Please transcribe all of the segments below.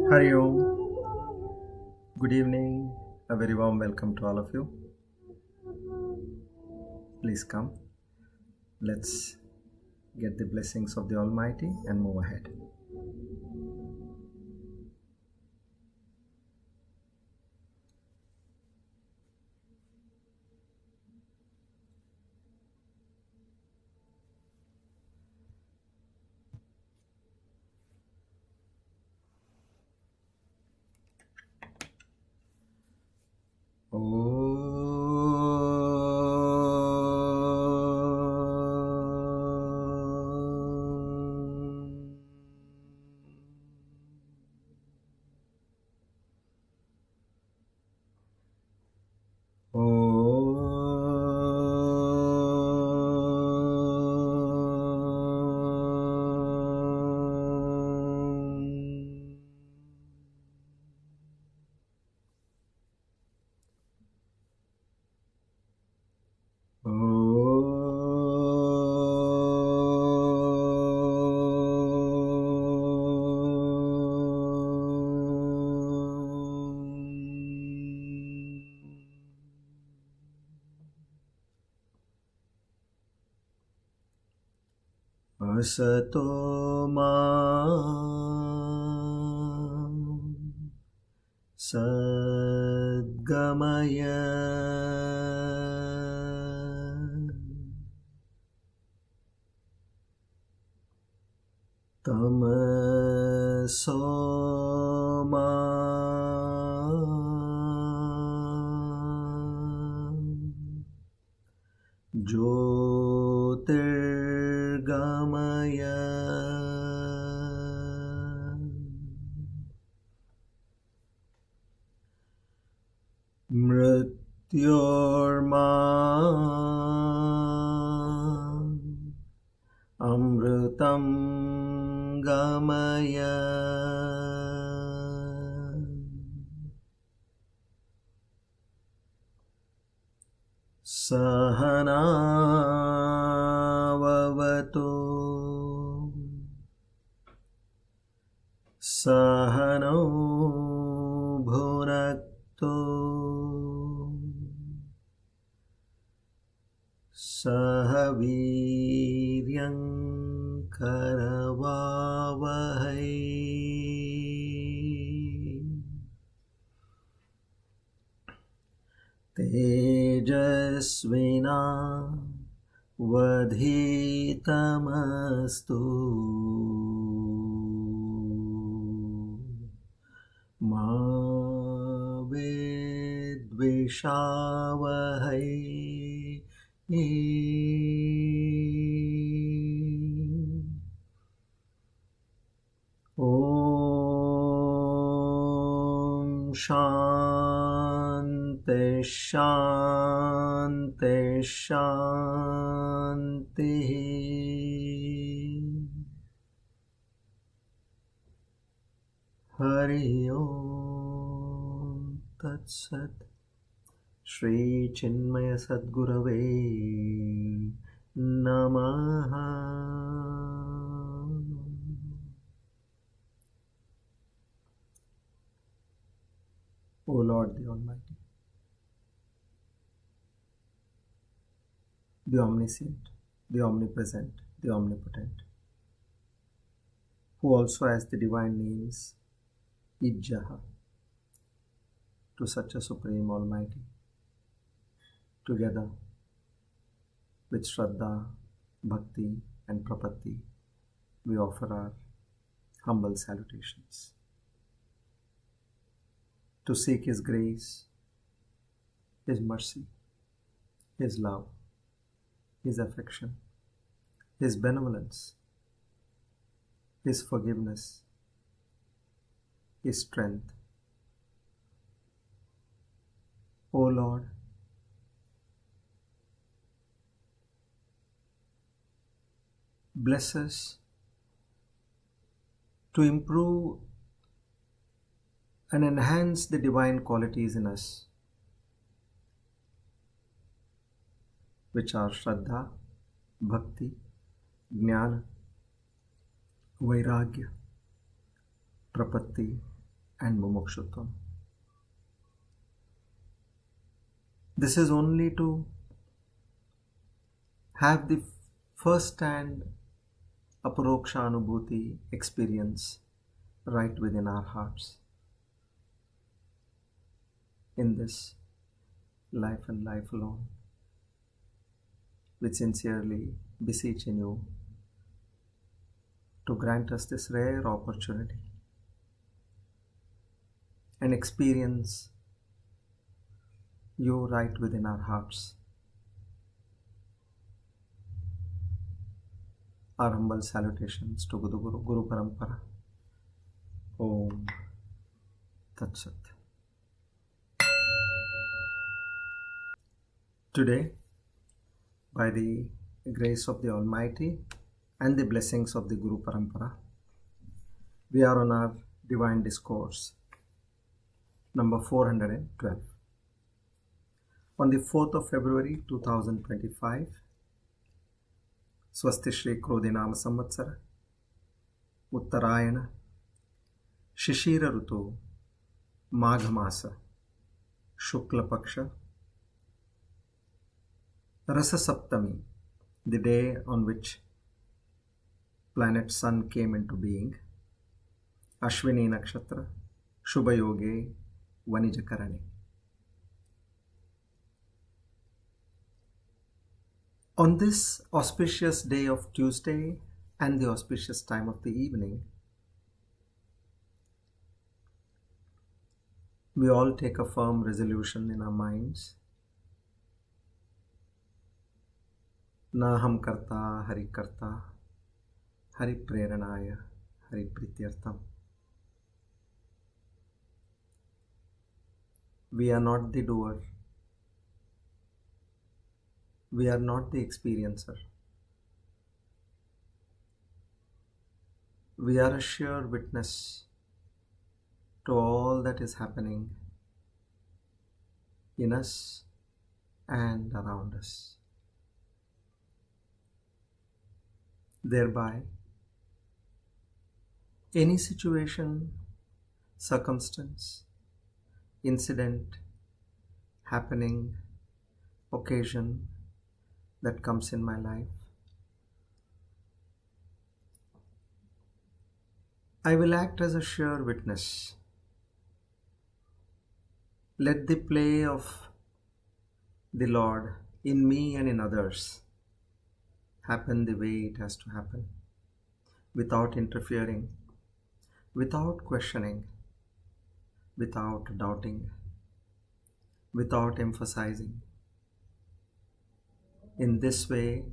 Hari Om. Good evening. A very warm welcome to all of you. Please come. Let's get the blessings of the Almighty and move ahead. Asato ma sadgamaya tamaso ma jyotirgamaya mrityorma amritam gamaya Sahana vavatu Sahano bhunaktu Sahaviryam karavavahai Tejasvina vadhitamastu ma vidvishavahai Om Shanti Shanti Shanti Hari Om Tat Sat Shri Chinmaya Sadgurave Namaha. O Lord the Almighty, the Omniscient, the Omnipresent, the Omnipotent, who also has the divine names Ijjaha, to such a Supreme Almighty, together with Shraddha, Bhakti and Prapatti, we offer our humble salutations. To seek His grace, His mercy, His love, His affection, His benevolence, His forgiveness, His strength. O Lord, bless us to improve and enhance the divine qualities in us, which are Shraddha, Bhakti, Jnana, Vairagya, Prapatti and mumukshutvam. This is only to have the first-hand aparoksha anubhuti experience right within our hearts in this life and life alone. We sincerely beseech in you to grant us this rare opportunity and experience you right within our hearts. Our humble salutations to Guru Parampara. Om Tat Sat. Today, by the grace of the Almighty and the blessings of the Guru Parampara, we are on our Divine Discourse, number 412. On the 4th of February 2025, Swasti Shri Krodinama Samvatsara, Uttarayana, Shishira Rutu, Maghamasa, Shukla Paksha, Rasa Saptami, the day on which planet Sun came into being, Ashwini Nakshatra, Shubha Yoge, Vanijakarani. On this auspicious day of Tuesday and the auspicious time of the evening, we all take a firm resolution in our minds. Na ham karta, hari preranaya, hari prityartam. We are not the doer. We are not the experiencer. We are a sure witness to all that is happening in us and around us. Thereby, any situation, circumstance, incident, happening, occasion that comes in my life, I will act as a sure witness. Let the play of the Lord in me and in others happen the way it has to happen, without interfering, without questioning, without doubting, without emphasizing. In this way,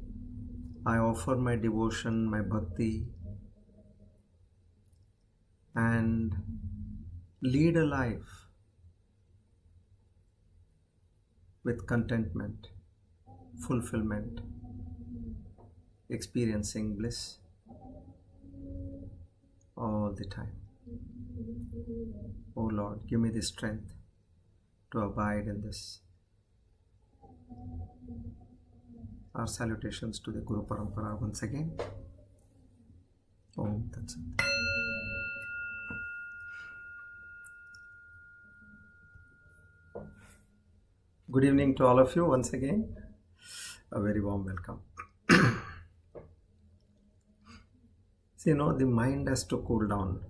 I offer my devotion, my bhakti, and lead a life with contentment, fulfillment, experiencing bliss all the time. O Lord, give me the strength to abide in this. Our salutations to the Guru Parampara once again. Om Tat Sat. Good evening to all of you once again. A very warm welcome. See, the mind has to cool down.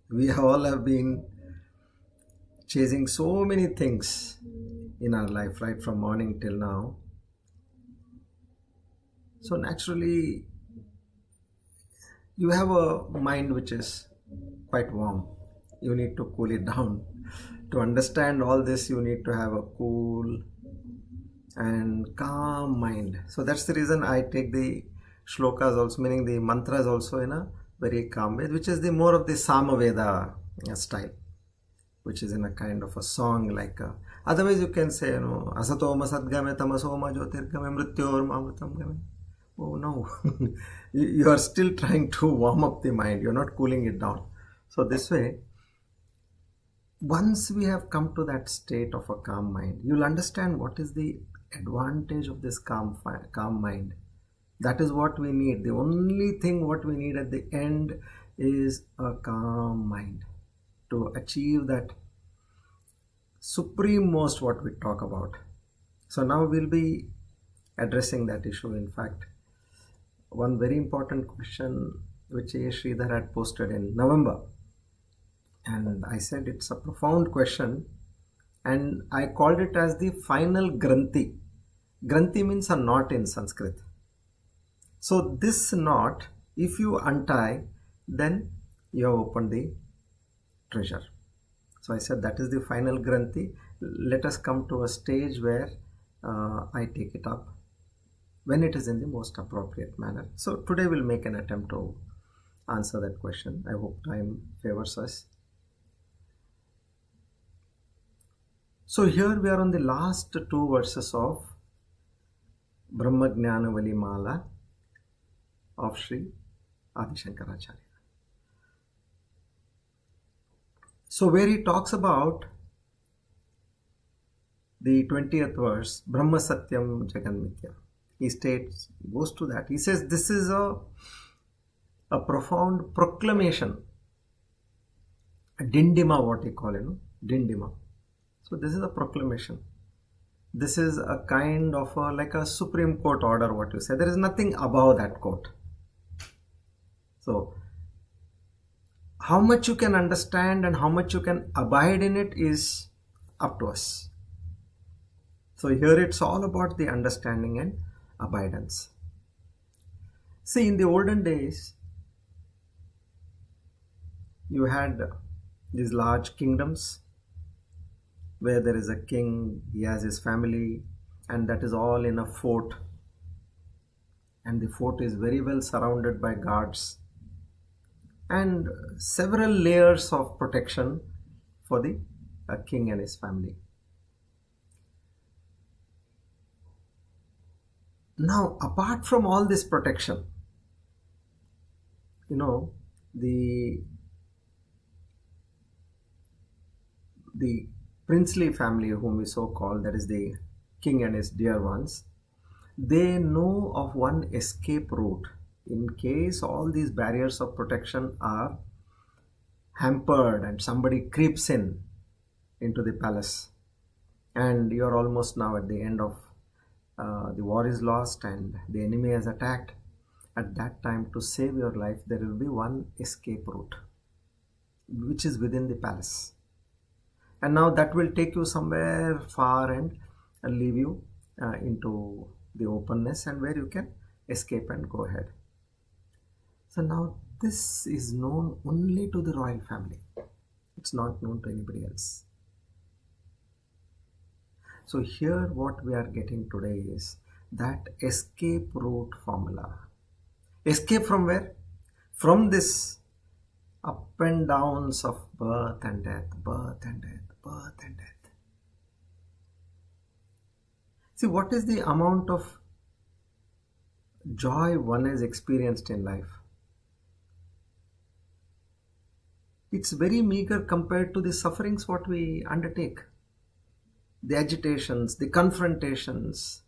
We all have been chasing so many things in our life, right from morning till now. So naturally, you have a mind which is quite warm. You need to cool it down. To understand all this, you need to have a cool and calm mind. So that's the reason I take the shlokas also, meaning the mantras also in a very calm way, which is the more of the Samaveda style, which is in a kind of a song like otherwise you can say, asatoma sadgame tamasoma jyotirgame mrityor mamrutam game. Oh no, you are still trying to warm up the mind. You're not cooling it down. So this way, once we have come to that state of a calm mind, you'll understand what is the advantage of this calm mind. That is what we need. The only thing what we need at the end is a calm mind to achieve that supreme most what we talk about. So now we'll be addressing that issue. In fact, one very important question which A. Sridhar had posted in November, and I said it's a profound question, and I called it as the final granthi. Granthi means a knot in Sanskrit. So this knot, if you untie, then you have opened the treasure. So I said that is the final granthi. Let us come to a stage where I take it up when it is in the most appropriate manner. So today we'll make an attempt to answer that question. I hope time favors us. So here we are on the last two verses of Brahma Jnana Vali Mala of Sri Adi Shankaracharya. So where he talks about the 20th verse, Brahma Satyam Jagan Mithya, he states, goes to that. He says this is a profound proclamation, a dindima, what he call it, dindima. So this is a proclamation. This is a kind of like a Supreme Court order, what you say. There is nothing above that court. So how much you can understand and how much you can abide in it is up to us. So here it's all about the understanding and abidance. See, in the olden days, you had these large kingdoms where there is a king, he has his family, and that is all in a fort. And the fort is very well surrounded by guards and several layers of protection for the king and his family. Now, apart from all this protection, the princely family whom we so call, that is the king and his dear ones, they know of one escape route in case all these barriers of protection are hampered and somebody creeps into the palace and you are almost now at the end of the war is lost and the enemy has attacked. At that time, to save your life, there will be one escape route which is within the palace. And now that will take you somewhere far and leave you into the openness and where you can escape and go ahead. So now this is known only to the royal family. It's not known to anybody else. So here what we are getting today is that escape route formula. Escape from where? From this up and downs of birth and death, birth and death, birth and death. See, what is the amount of joy one has experienced in life? It's very meager compared to the sufferings what we undertake. The agitations, the confrontations,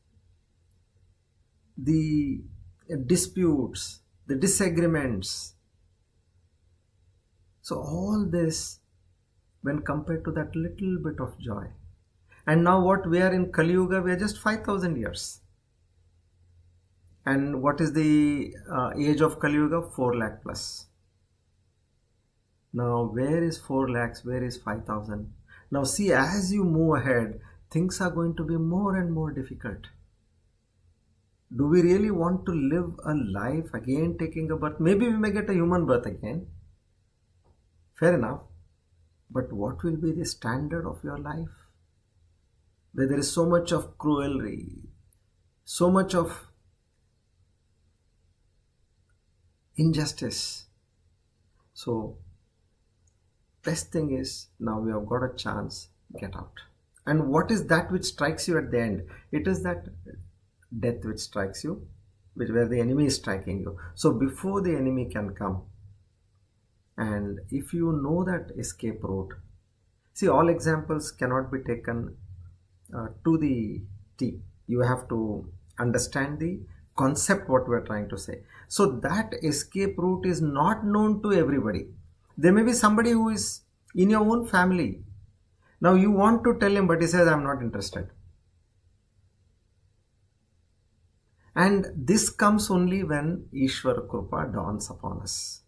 the disputes, the disagreements. So all this when compared to that little bit of joy. And now what we are in Kali Yuga, we are just 5,000 years. And what is the age of Kali Yuga? 4 lakh plus. Now where is 4 lakhs? Where is 5,000? Now see, as you move ahead, things are going to be more and more difficult. Do we really want to live a life again taking a birth? Maybe we may get a human birth again. Fair enough. But what will be the standard of your life? Where there is so much of cruelty, so much of injustice. So, best thing is, now we have got a chance, get out. And what is that which strikes you at the end? It is that death which strikes you, where the enemy is striking you. So before the enemy can come, and if you know that escape route, see, all examples cannot be taken to the T. You have to understand the concept what we are trying to say. So that escape route is not known to everybody. There may be somebody who is in your own family. Now you want to tell him, but he says, I'm not interested. And this comes only when Ishvara Krupa dawns upon us.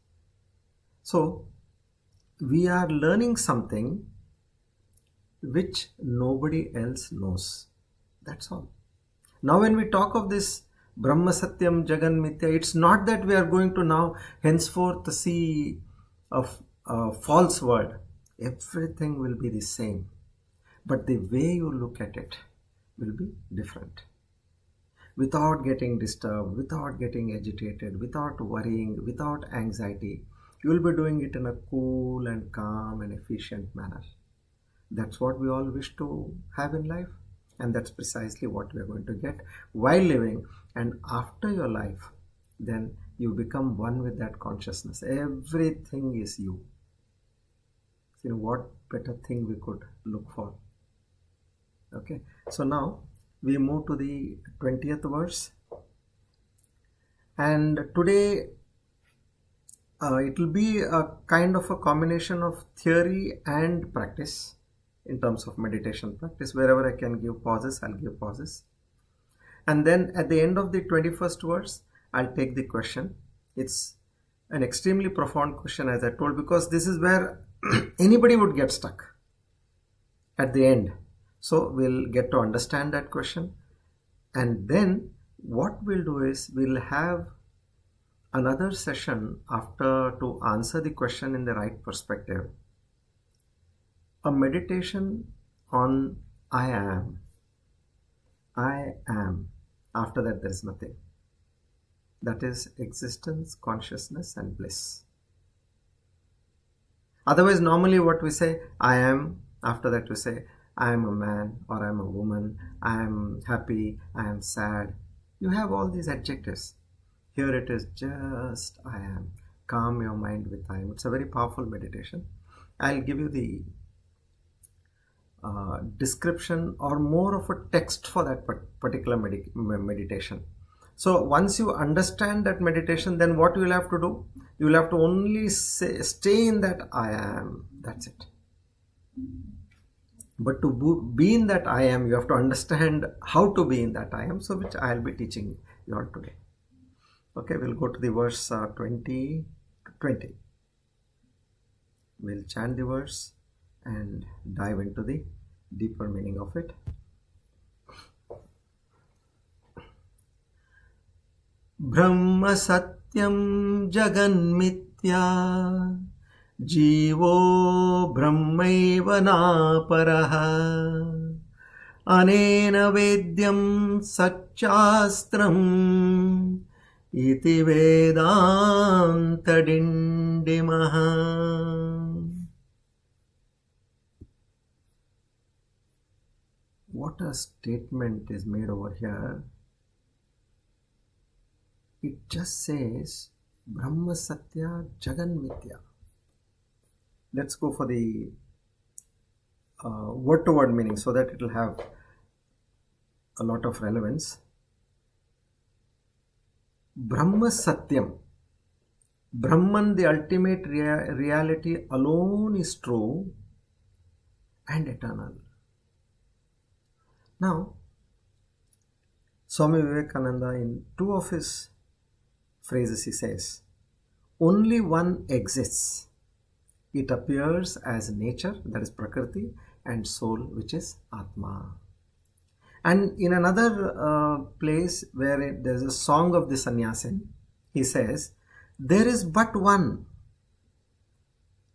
So we are learning something which nobody else knows. That's all. Now when we talk of this Brahma Satyam Jagan Mithya, it's not that we are going to now henceforth see a false world. Everything will be the same. But the way you look at it will be different. Without getting disturbed, without getting agitated, without worrying, without anxiety, you will be doing it in a cool and calm and efficient manner. That's what we all wish to have in life. And that's precisely what we are going to get while living. And after your life, then you become one with that consciousness. Everything is you. You know, what better thing we could look for? Okay, so now we move to the 20th verse. And today it will be a kind of a combination of theory and practice. In terms of meditation practice, wherever I can give pauses, I'll give pauses. And then at the end of the 21st verse, I'll take the question. It's an extremely profound question, as I told, because this is where anybody would get stuck at the end. So we'll get to understand that question. And then what we'll do is we'll have another session after to answer the question in the right perspective. A meditation on I am. I am. After that, there is nothing. That is existence, consciousness, and bliss. Otherwise, normally what we say, I am. After that, we say, I am a man or I am a woman. I am happy. I am sad. You have all these adjectives. Here it is just I am. Calm your mind with I am. It's a very powerful meditation. I'll give you the description or more of a text for that particular meditation. So once you understand that meditation, then what you will have to do? You will have to only stay in that I am. That's it. But to be in that I am, you have to understand how to be in that I am, so which I will be teaching you all today. Okay, we'll go to the verse 20 to 20. We'll chant the verse and dive into the deeper meaning of it. Brahma Satyam Jagan Mithya Jivo Brahmaiva Naparaha Anena Vedyam Satchastram Iti Vedanta Dindimaha. What a statement is made over here. It just says Brahma Satya Jagan Mithya. Let's go for the word to word meaning so that it will have a lot of relevance. Brahma Satyam. Brahman, the ultimate reality alone, is true and eternal. Now, Swami Vivekananda, in two of his phrases, he says, only one exists. It appears as nature, that is Prakriti, and soul, which is Atma. And in another place where there's a song of the sannyasin, he says, there is but one.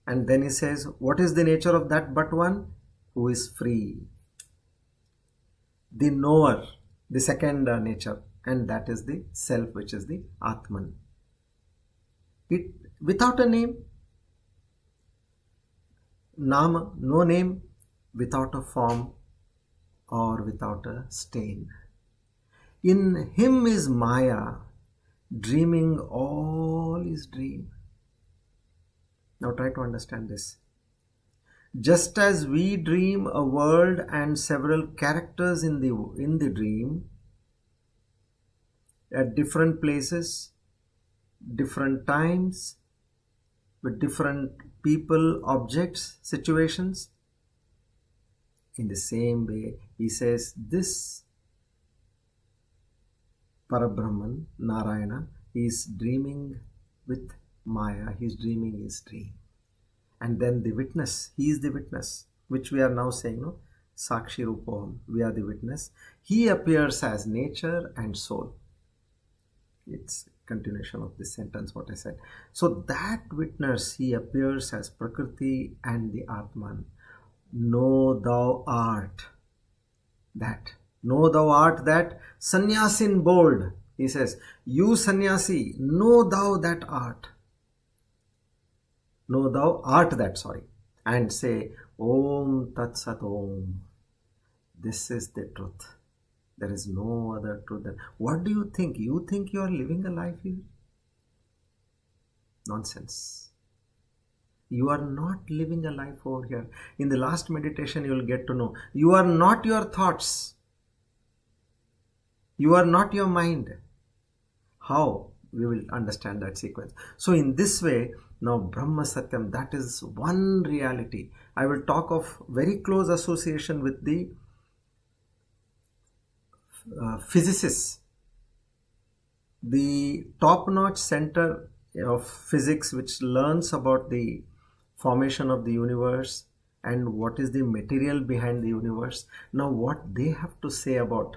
And then he says, what is the nature of that but one? Who is free. The knower, the second nature, and that is the self, which is the Atman. It without a name, Nama, no name, without a form or without a stain. In him is Maya, dreaming all is dream. Now try to understand this. Just as we dream a world and several characters in the dream at different places, different times, with different people, objects, situations. In the same way, he says this Parabrahman, Narayana, is dreaming with Maya, he is dreaming his dream. And then the witness, he is the witness, which we are now saying, no? Sakshi Rupam, we are the witness. He appears as nature and soul. It's continuation of this sentence, what I said. So that witness, he appears as Prakriti and the Atman. Know thou art that. Know thou art that. Sannyasi in bold. He says, you sannyasi, know thou that art. Know thou art that, sorry. And say, Om Tat Sat Om. This is the truth. There is no other truth. What do you think? You think you are living a life here? Nonsense. You are not living a life over here. In the last meditation, you will get to know. You are not your thoughts. You are not your mind. How? We will understand that sequence. So in this way, now Brahma Satyam, that is one reality. I will talk of very close association with the physicists. The top-notch center of physics which learns about the formation of the universe and what is the material behind the universe. Now what they have to say about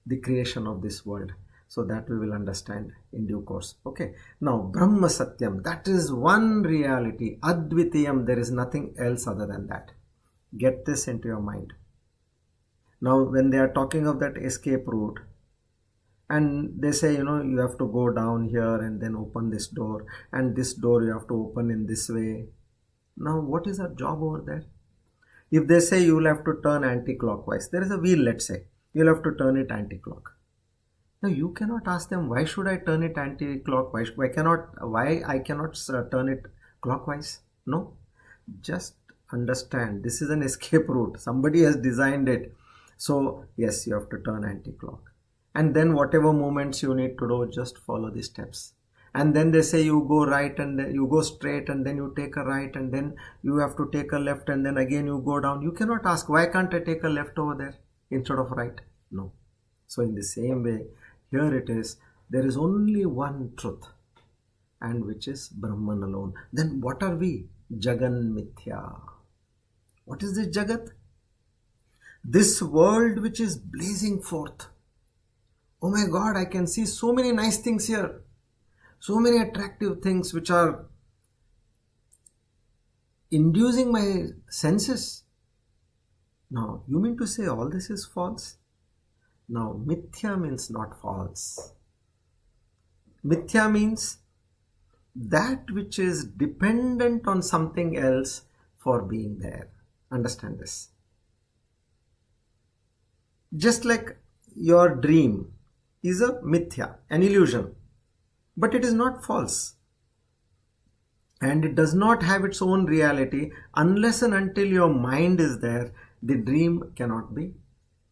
the creation of this world. So that we will understand in due course. Okay. Now Brahma Satyam, that is one reality. Advitiyam, there is nothing else other than that. Get this into your mind. Now when they are talking of that escape route, and they say, you have to go down here and then open this door, and this door you have to open in this way. Now what is our job over there? If they say you will have to turn anti-clockwise, there is a wheel, let's say, you'll have to turn it anti-clock. Now you cannot ask them, why should I turn it anti-clockwise? Why I cannot turn it clockwise? No, just understand this is an escape route. Somebody has designed it. So yes, you have to turn anti-clock. And then whatever movements you need to do, just follow the steps. And then they say you go right and then you go straight and then you take a right and then you have to take a left and then again you go down. You cannot ask, why can't I take a left over there instead of right? No. So in the same way, here it is, there is only one truth, and which is Brahman alone. Then what are we? Jagan Mithya. What is this Jagat? This world which is blazing forth. Oh my God, I can see so many nice things here. So many attractive things which are inducing my senses. Now, you mean to say all this is false? Now, Mithya means not false. Mithya means that which is dependent on something else for being there. Understand this. Just like your dream is a mithya, an illusion, but it is not false. And it does not have its own reality unless and until your mind is there, the dream cannot be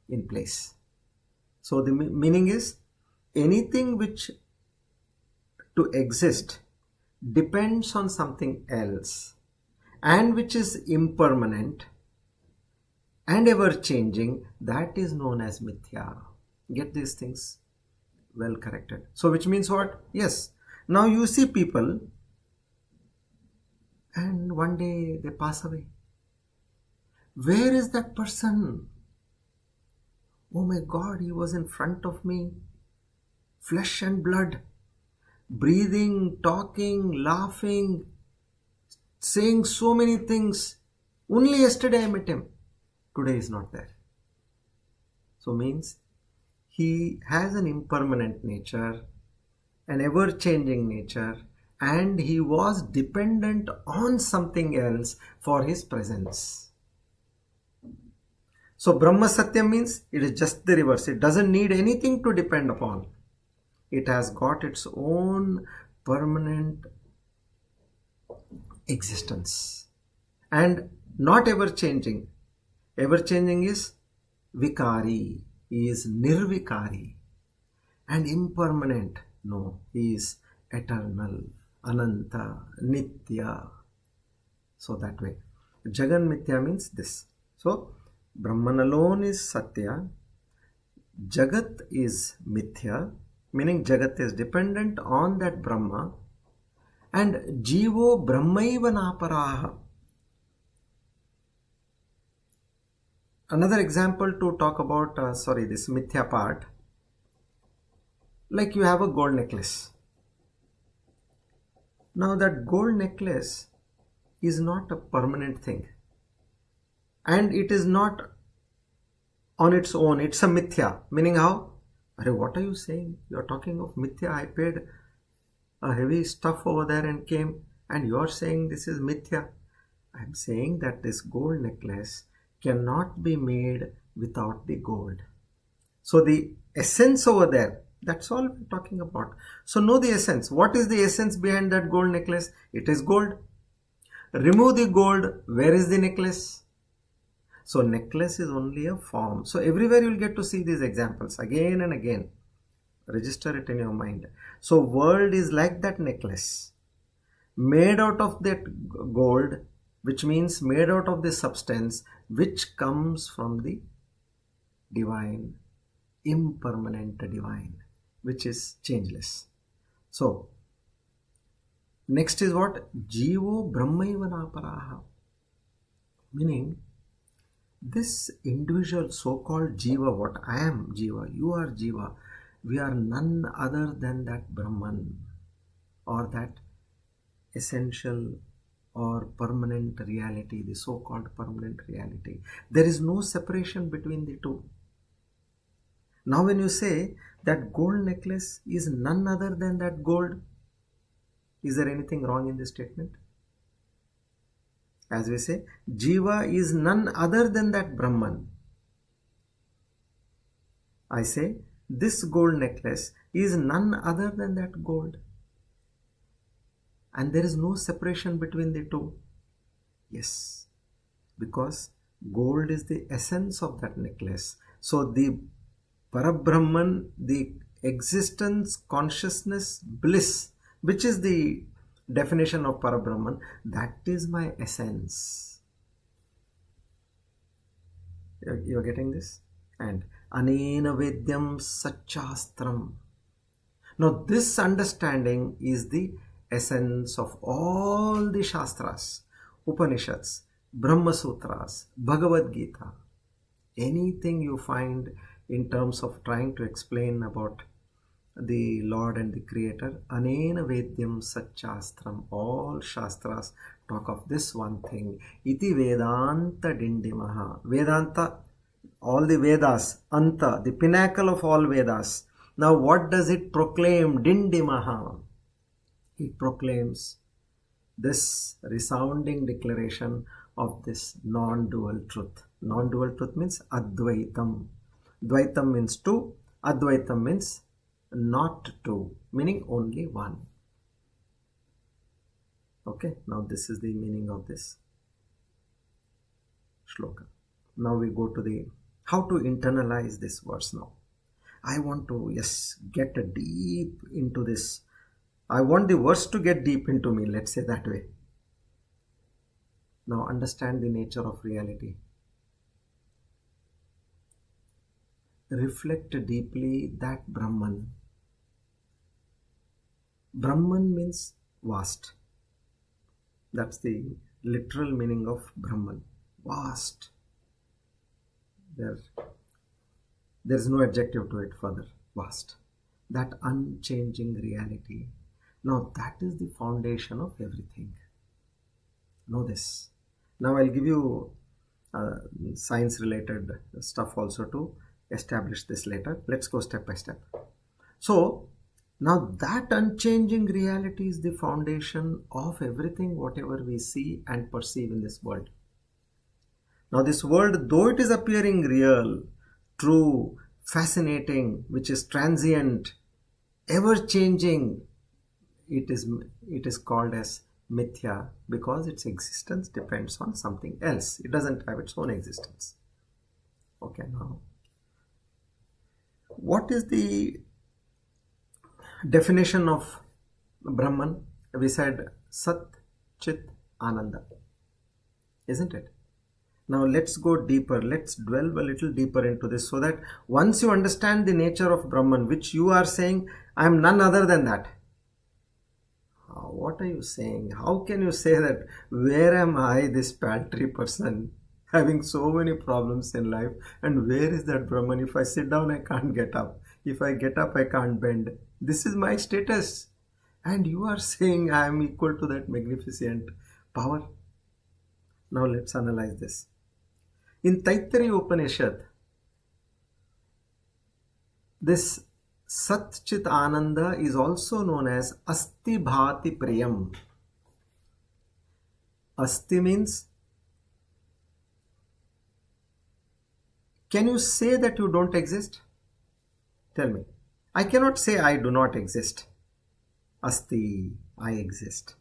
in place. So the meaning is, anything which to exist depends on something else and which is impermanent and ever changing, that is known as mithya. Get these things well corrected. So which means what? Yes. Now you see people and one day they pass away. Where is that person? Oh my God, he was in front of me. Flesh and blood. Breathing, talking, laughing, saying so many things. Only yesterday I met him. Today is not there. So means he has an impermanent nature, an ever-changing nature, and he was dependent on something else for his presence. So Brahma Satyam means it is just the reverse. It doesn't need anything to depend upon. It has got its own permanent existence and not ever-changing. Ever-changing is Vikari. He is Nirvikari. And impermanent. No, he is eternal. Ananta, Nitya. So that way. Jagan Mithya means this. So Brahman alone is Satya. Jagat is Mithya, meaning Jagat is dependent on that Brahma. And Jivo Brahmaiva Naparaha. Another example to talk about, this Mithya part. Like you have a gold necklace. Now that gold necklace is not a permanent thing. And it is not on its own. It's a Mithya. Meaning how? What are you saying? You're talking of Mithya. I paid a heavy stuff over there and came, and you're saying this is Mithya. I'm saying that this gold necklace cannot be made without the gold. So the essence over there, that's all we're talking about. So know the essence. What is the essence behind that gold necklace? It is gold. Remove the gold, where is the necklace? So necklace is only a form. So everywhere you'll get to see these examples again and again. Register it in your mind. So world is like that necklace, made out of that gold, which means made out of the substance which comes from the divine, impermanent divine, which is changeless. So next is what? Jivo Brahmaiva Naparaha. Meaning this individual so-called Jiva, what I am Jiva, you are Jiva, we are none other than that Brahman, or that essential or permanent reality, the so-called permanent reality. There is no separation between the two. Now when you say that gold necklace is none other than that gold, is there anything wrong in this statement? As we say, Jiva is none other than that Brahman. I say, this gold necklace is none other than that gold. And there is no separation between the two. Yes, because gold is the essence of that necklace. So the Parabrahman, the existence, consciousness, bliss, which is the definition of Parabrahman, that is my essence. You're getting this? And Anena Vedyam Satchastram. Now this understanding is the essence of all the Shastras, Upanishads, Brahma Sutras, Bhagavad Gita. Anything you find in terms of trying to explain about the Lord and the Creator, Anena Vedyam Satchastram. All Shastras talk of this one thing. Iti Vedanta Dindimaha. Vedanta, all the Vedas, Anta, the pinnacle of all Vedas. Now what does it proclaim? Dindimaha. It proclaims this resounding declaration of this non-dual truth. Non-dual truth means Advaitam. Dvaitam means two. Advaitam means not two, meaning only one. Okay, now this is the meaning of this shloka. Now we go to the how to internalize this verse now. I want to, get deep into this. I want the verse to get deep into me, let's say that way. Now understand the nature of reality. Reflect deeply that Brahman. Brahman means vast. That's the literal meaning of Brahman. Vast. There's no adjective to it further. Vast. That unchanging reality. Now that is the foundation of everything. Know this. Now I'll give you science related stuff also to establish this later. Let's go step by step. So now that unchanging reality is the foundation of everything, whatever we see and perceive in this world. Now this world, though it is appearing real, true, fascinating, which is transient, ever changing, it is called as mithya because its existence depends on something else. It doesn't have its own existence. Okay, now what is the definition of Brahman? we said Sat, Chit, Ananda, isn't it? Now let's go deeper. Let's delve a little deeper into this so that once you understand the nature of Brahman, which you are saying, I am none other than that. What are you saying? How can you say that? Where am I, this paltry person, having so many problems in life? And where is that Brahman? If I sit down, I can't get up. If I get up, I can't bend. This is my status. And you are saying I am equal to that magnificent power. Now let's analyze this. In Taittiriya Upanishad, this Sat Chit Ananda is also known as Asti Bhati Priyam. Asti means, can you say that you don't exist? Tell me. I cannot say I do not exist. Asti, I exist.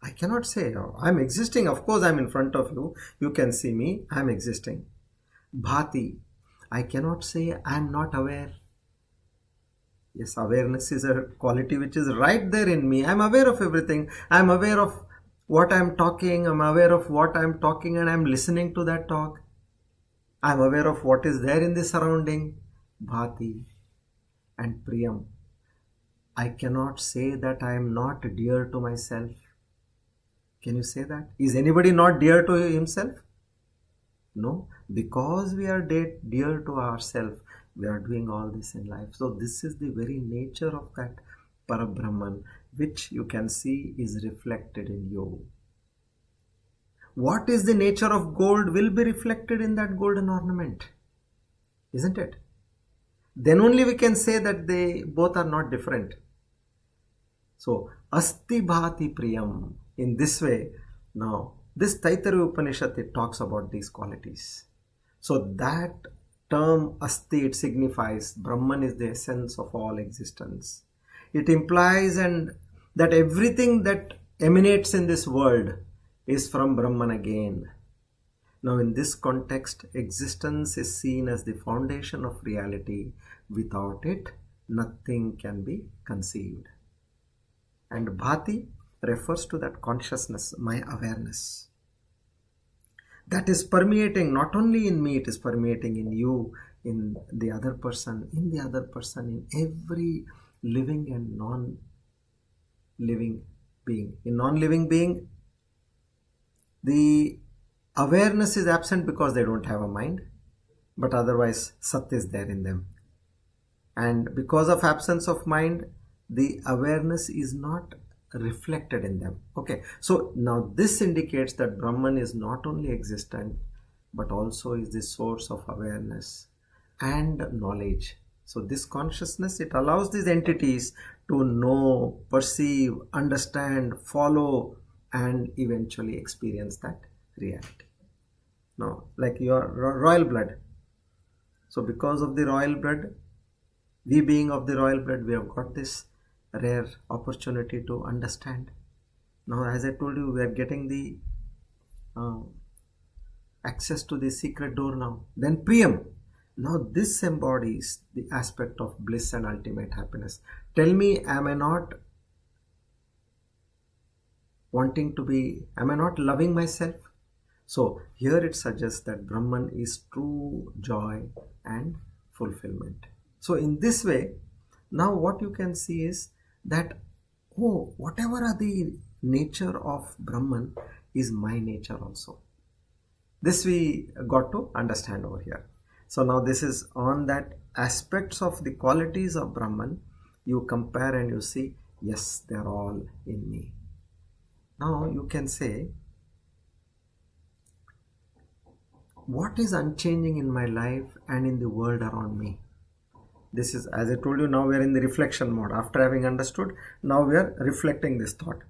I cannot say, oh, I'm existing. Of course, I'm in front of you. You can see me. I'm existing. Bhati, I cannot say I'm not aware. Yes, awareness is a quality which is right there in me. I'm aware of everything. I'm aware of what I'm talking. I'm aware of what I'm talking and I'm listening to that talk. I'm aware of what is there in the surrounding. Bhati and Priyam. I cannot say that I am not dear to myself. Can you say that? Is anybody not dear to himself? No, because we are dear to ourselves, we are doing all this in life. So this is the very nature of that Parabrahman, which you can see is reflected in you. What is the nature of gold will be reflected in that golden ornament, isn't it? Then only we can say that they both are not different. So, Asti Bhati Priyam. In this way, now, this Taittiriya Upanishad, it talks about these qualities. So, that term Asti, it signifies Brahman is the essence of all existence. It implies that everything that emanates in this world is from Brahman again. Now, in this context, existence is seen as the foundation of reality. Without it, nothing can be conceived. And Bhati refers to that consciousness, my awareness. That is permeating not only in me, it is permeating in you, in the other person, in every living and non-living being. In non-living being, the awareness is absent because they don't have a mind, but otherwise Sat is there in them. And because of absence of mind, the awareness is not reflected in them. Okay, so now this indicates that Brahman is not only existent, but also is the source of awareness and knowledge. So this consciousness, it allows these entities to know, perceive, understand, follow, and eventually experience that reality. Now, like your royal blood. So because of the royal blood, we being of the royal blood, we have got this rare opportunity to understand. Now, as I told you, we are getting the access to the secret door now. Then Priyam. Now, this embodies the aspect of bliss and ultimate happiness. Tell me, am I not loving myself? So, here it suggests that Brahman is true joy and fulfillment. So, in this way, now what you can see is that, oh, whatever are the nature of Brahman is my nature also. This we got to understand over here. So now this is on that aspects of the qualities of Brahman. You compare and you see, yes, they are all in me. Now you can say, what is unchanging in my life and in the world around me? This is, as I told you, now we are in the reflection mode. After having understood, now we are reflecting this thought.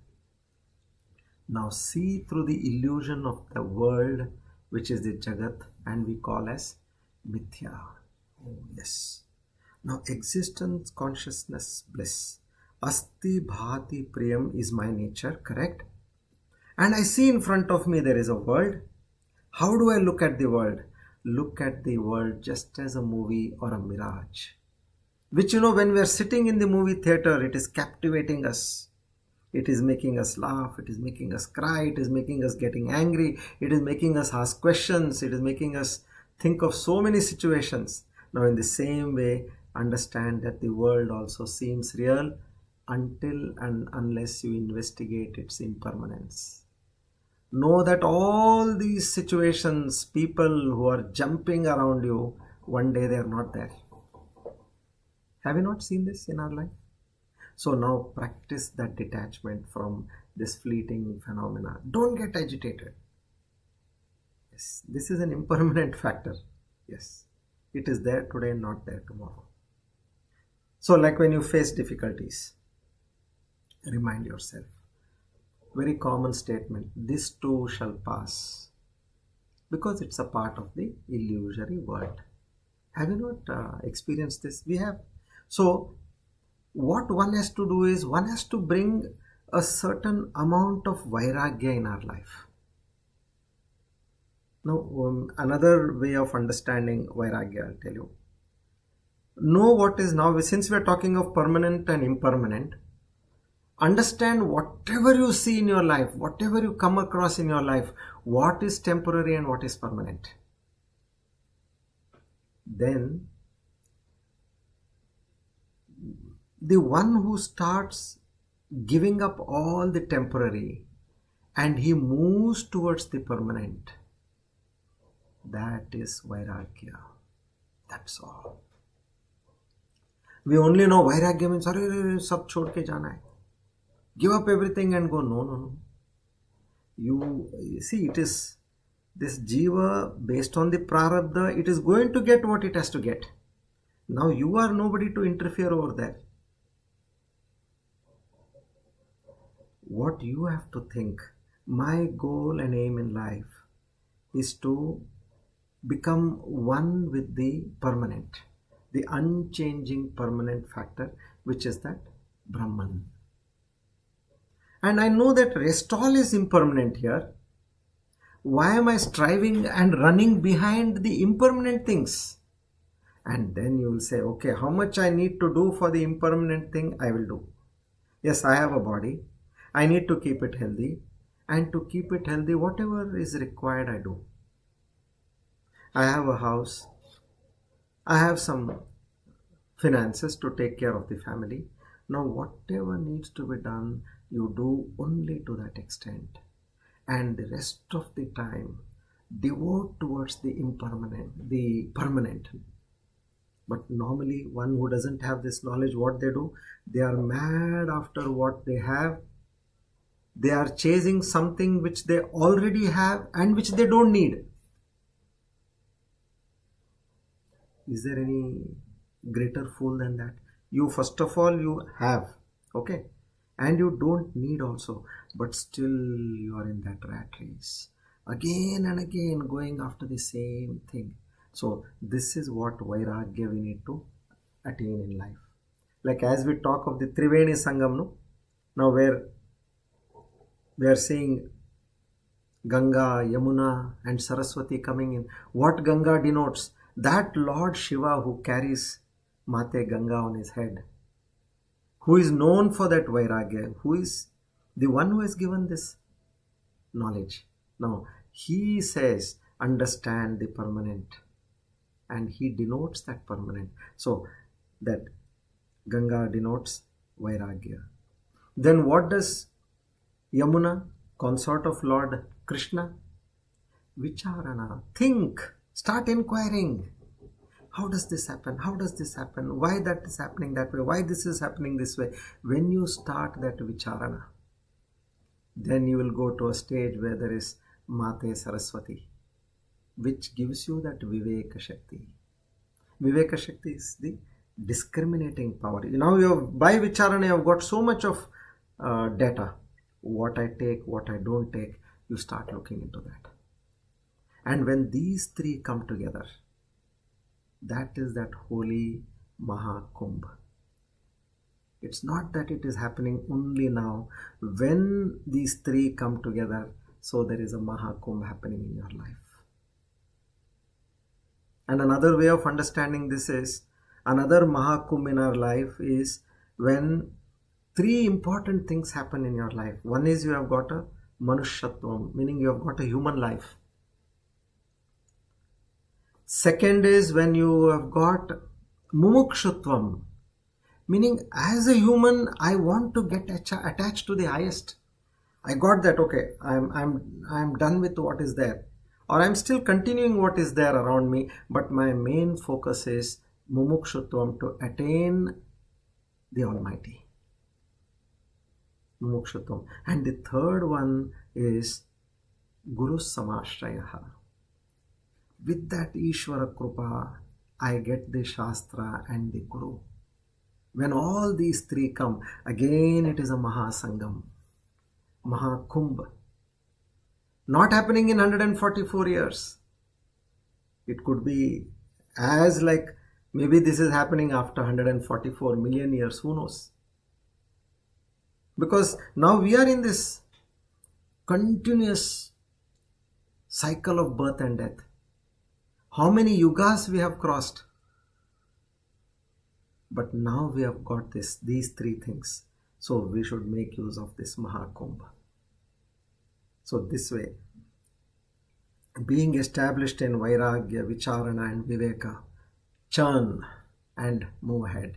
Now see through the illusion of the world, which is the Jagat, and we call as Mithya. Oh, yes. Now existence, consciousness, bliss. Asti Bhati Priyam is my nature, correct? And I see in front of me there is a world. How do I look at the world? Look at the world just as a movie or a mirage. Which, when we are sitting in the movie theater, it is captivating us. It is making us laugh, it is making us cry, it is making us getting angry, it is making us ask questions, it is making us think of so many situations. Now in the same way, understand that the world also seems real until and unless you investigate its impermanence. Know that all these situations, people who are jumping around you, one day they are not there. Have you not seen this in our life? So now practice that detachment from this fleeting phenomena. Don't get agitated. Yes, this is an impermanent factor. Yes, it is there today, not there tomorrow. So like when you face difficulties, remind yourself. Very common statement, this too shall pass. Because it's a part of the illusory world. Have you not experienced this? We have. So what one has to do is, one has to bring a certain amount of vairagya in our life. Now, another way of understanding vairagya, I'll tell you. Know what is now, since we are talking of permanent and impermanent, understand whatever you see in your life, whatever you come across in your life, what is temporary and what is permanent. Then, the one who starts giving up all the temporary and he moves towards the permanent, that is vairagya. That's all. We only know vairagya means, "Arey, sab chhod ke jana hai. Give up everything and go." No. You see, it is this jiva, based on the prarabdha, it is going to get what it has to get. Now you are nobody to interfere over there. What you have to think, my goal and aim in life is to become one with the permanent, the unchanging permanent factor, which is that Brahman. And I know that rest all is impermanent here. Why am I striving and running behind the impermanent things? And then you will say, okay, how much I need to do for the impermanent thing, I will do. Yes, I have a body. I need to keep it healthy. And to keep it healthy, whatever is required, I do. I have a house. I have some finances to take care of the family. Now, whatever needs to be done, you do only to that extent. And the rest of the time, devote towards the impermanent, the permanent. But normally, one who doesn't have this knowledge, what they do, they are mad after what they have. They are chasing something which they already have and which they don't need. Is there any greater fool than that? You, first of all, you have, okay? And you don't need also, but still you are in that rat race. Again and again going after the same thing. So this is what vairagya we need to attain in life. Like as we talk of the Triveni Sangam, no? Now where we are seeing Ganga, Yamuna and Saraswati coming in. What Ganga denotes? That Lord Shiva who carries Mate Ganga on his head, who is known for that vairagya, who is the one who has given this knowledge. Now, he says, understand the permanent, and he denotes that permanent. So, that Ganga denotes vairagya. Then what does Yamuna, consort of Lord Krishna? Vicharana. Think. Start inquiring. How does this happen? How does this happen? Why that is happening that way? Why this is happening this way? When you start that vicharana, then you will go to a stage where there is Mate Saraswati, which gives you that Viveka Shakti. Viveka Shakti is the discriminating power. Now you have, by vicharana, you have got so much of data. What I take, what I don't take, you start looking into that. And when these three come together, that is that holy Mahakumbh. It's not that it is happening only now. When these three come together, so there is a Mahakumbh happening in your life. And another way of understanding this is, another Mahakumbh in our life is when three important things happen in your life. One is you have got a manushyattvam, meaning you have got a human life. Second is when you have got mumukshutvam, meaning as a human I want to get attached to the highest. I got that, okay, I'm done with what is there, or I'm still continuing what is there around me, but my main focus is mumukshutvam, to attain the Almighty. Mumukshutvam. And the third one is Guru Samashrayaha. With that Ishvara Krupa, I get the Shastra and the Guru. When all these three come, again it is a Mahasangam, Mahakumbh. Not happening in 144 years. It could be as like, maybe this is happening after 144 million years, who knows? Because now we are in this continuous cycle of birth and death. How many yugas we have crossed? But now we have got these three things. So we should make use of this Mahakumbh. So this way, being established in Vairagya, Vicharana and Viveka, churn and move ahead.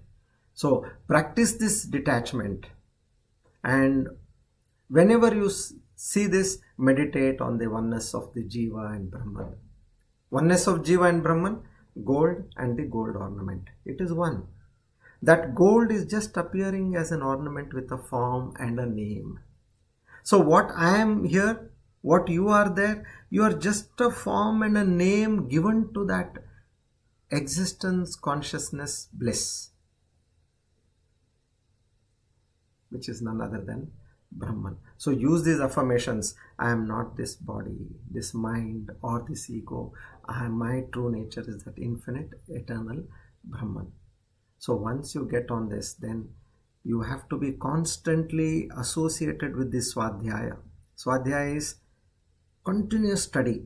So practice this detachment, and whenever you see this, meditate on the oneness of the Jiva and Brahman. Oneness of Jiva and Brahman, gold and the gold ornament. It is one. That gold is just appearing as an ornament with a form and a name. So what I am here, what you are there, you are just a form and a name given to that existence, consciousness, bliss, which is none other than Brahman. So use these affirmations. I am not this body, this mind, or this ego. My true nature is that infinite, eternal Brahman. So once you get on this, then you have to be constantly associated with this Swadhyaya. Swadhyaya is continuous study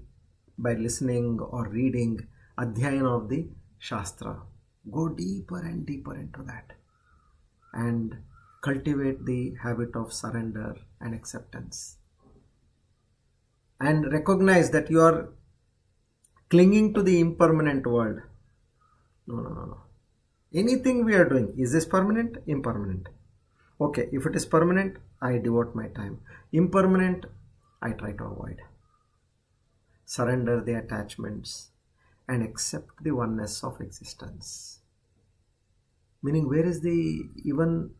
by listening or reading Adhyayana of the Shastra. Go deeper and deeper into that and cultivate the habit of surrender and acceptance. And recognize that you are clinging to the impermanent world. No. Anything we are doing, is this permanent? Impermanent. Okay, if it is permanent, I devote my time. Impermanent, I try to avoid. Surrender the attachments and accept the oneness of existence. Meaning, where is the even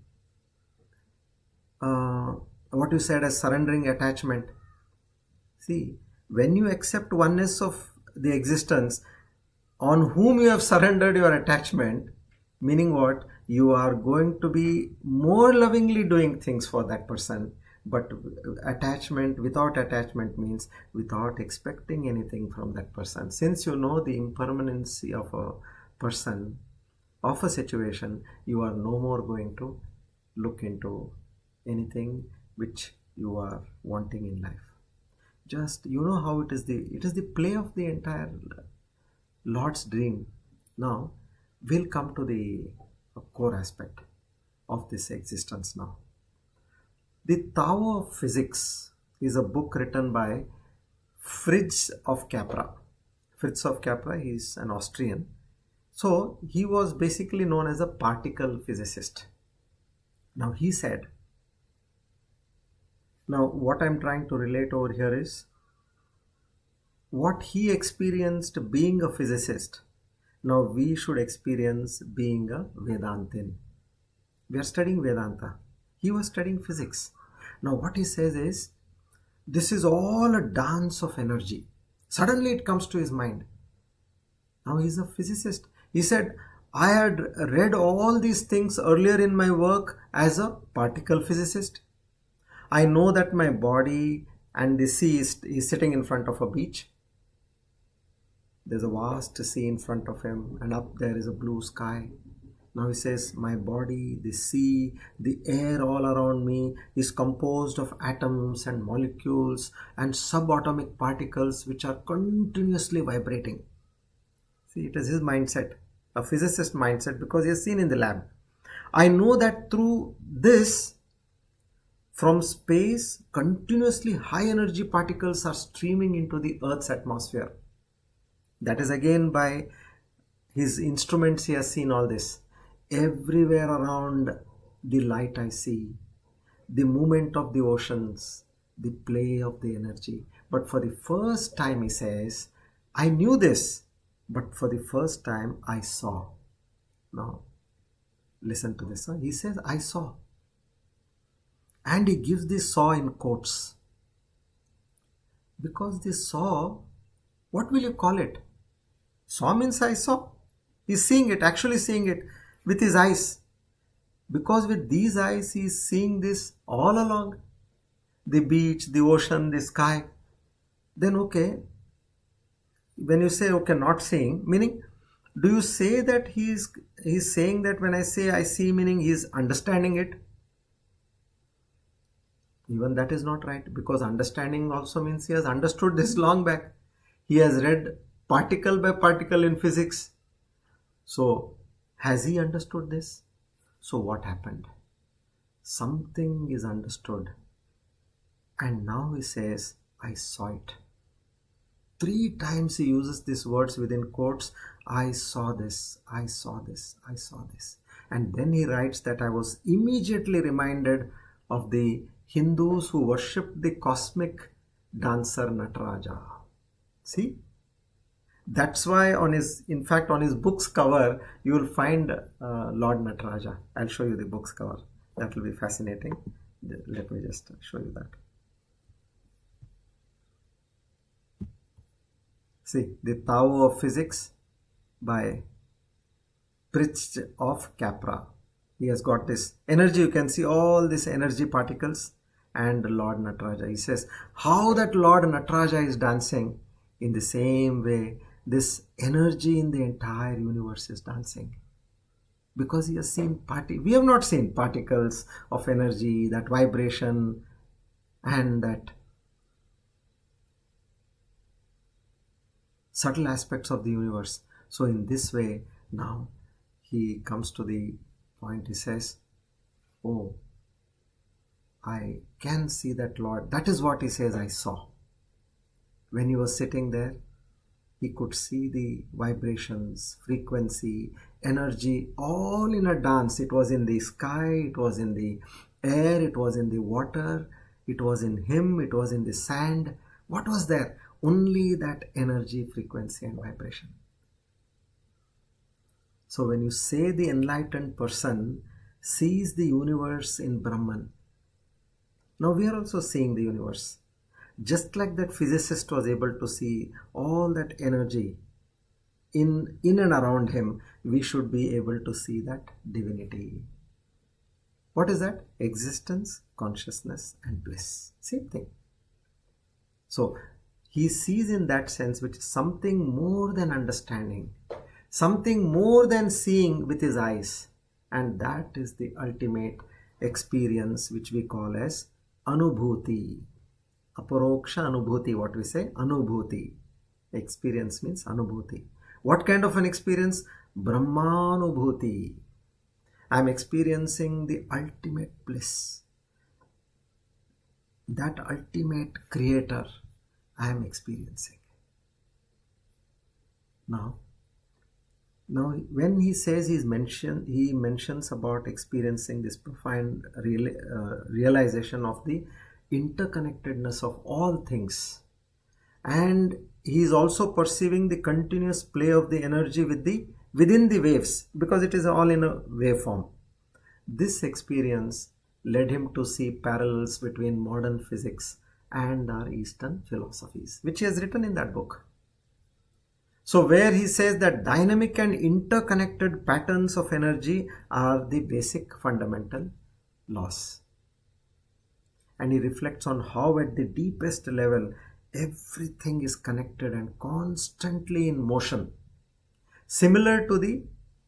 what you said as surrendering attachment? See, when you accept oneness of the existence, on whom you have surrendered your attachment, meaning what? You are going to be more lovingly doing things for that person. But attachment, without attachment means without expecting anything from that person. Since you know the impermanency of a person, of a situation, you are no more going to look into anything which you are wanting in life. Just, you know how it is the play of the entire Lord's dream. Now, we'll come to the core aspect of this existence now. The Tao of Physics is a book written by Fritz of Capra. Fritz of Capra, he is an Austrian. So, he was basically known as a particle physicist. Now, he said, now what I'm trying to relate over here is what he experienced being a physicist. Now we should experience being a Vedantin. We are studying Vedanta. He was studying physics. Now what he says is, this is all a dance of energy. Suddenly it comes to his mind. Now he's a physicist. He said, I had read all these things earlier in my work as a particle physicist. I know that my body and the sea is sitting in front of a beach. There's a vast sea in front of him, and up there is a blue sky. Now he says, my body, the sea, the air all around me is composed of atoms and molecules and subatomic particles which are continuously vibrating. See, it is his mindset, a physicist mindset, because he has seen in the lab. I know that through this, From space, continuously high energy particles are streaming into the Earth's atmosphere. That is again by his instruments he has seen all this. Everywhere around the light I see, the movement of the oceans, the play of the energy. But for the first time, he says, I knew this, but for the first time I saw. Now, listen to this. He says, I saw. And he gives this saw in quotes. Because this saw, what will you call it? Saw means I saw. He's seeing it, actually seeing it with his eyes. Because with these eyes, he is seeing this all along. The beach, the ocean, the sky. Then okay, when you say, okay, not seeing, meaning, do you say that he's saying that when I say I see, meaning he's understanding it? Even that is not right, because understanding also means he has understood this long back. He has read particle by particle in physics. So, has he understood this? So what happened? Something is understood. And now he says, I saw it. 3 times he uses these words within quotes. I saw this, I saw this, I saw this. And then he writes that I was immediately reminded of the Hindus who worshipped the cosmic dancer Nataraja. See? That's why on his book's cover, you will find Lord Nataraja. I'll show you the book's cover. That will be fascinating. Let me just show you that. See, the Tao of Physics by Pritsch of Capra. He has got this energy. You can see all these energy particles and Lord Nataraja. He says, how that Lord Nataraja is dancing, in the same way, this energy in the entire universe is dancing. Because he has seen we have not seen particles of energy, that vibration and that subtle aspects of the universe. So in this way, now he comes to the point. He says, oh, I can see that Lord. That is what he says I saw. When he was sitting there, he could see the vibrations, frequency, energy, all in a dance. It was in the sky, it was in the air, it was in the water, it was in him, it was in the sand. What was there? Only that energy, frequency and vibration. So when you say the enlightened person sees the universe in Brahman, now we are also seeing the universe. Just like that physicist was able to see all that energy in and around him, we should be able to see that divinity. What is that? Existence, consciousness and bliss. Same thing. So he sees in that sense, which is something more than understanding, something more than seeing with his eyes. And that is the ultimate experience, which we call as anubhuti. Aparoksha anubhuti, what we say? Anubhuti. Experience means anubhuti. What kind of an experience? Brahmanubhuti. I am experiencing the ultimate bliss. That ultimate creator I am experiencing. Now when he says he mentions about experiencing this profound realization of the interconnectedness of all things, and he is also perceiving the continuous play of the energy within the waves, because it is all in a waveform. This experience led him to see parallels between modern physics and our Eastern philosophies, which he has written in that book. So where he says that dynamic and interconnected patterns of energy are the basic fundamental laws. And he reflects on how at the deepest level everything is connected and constantly in motion, similar to the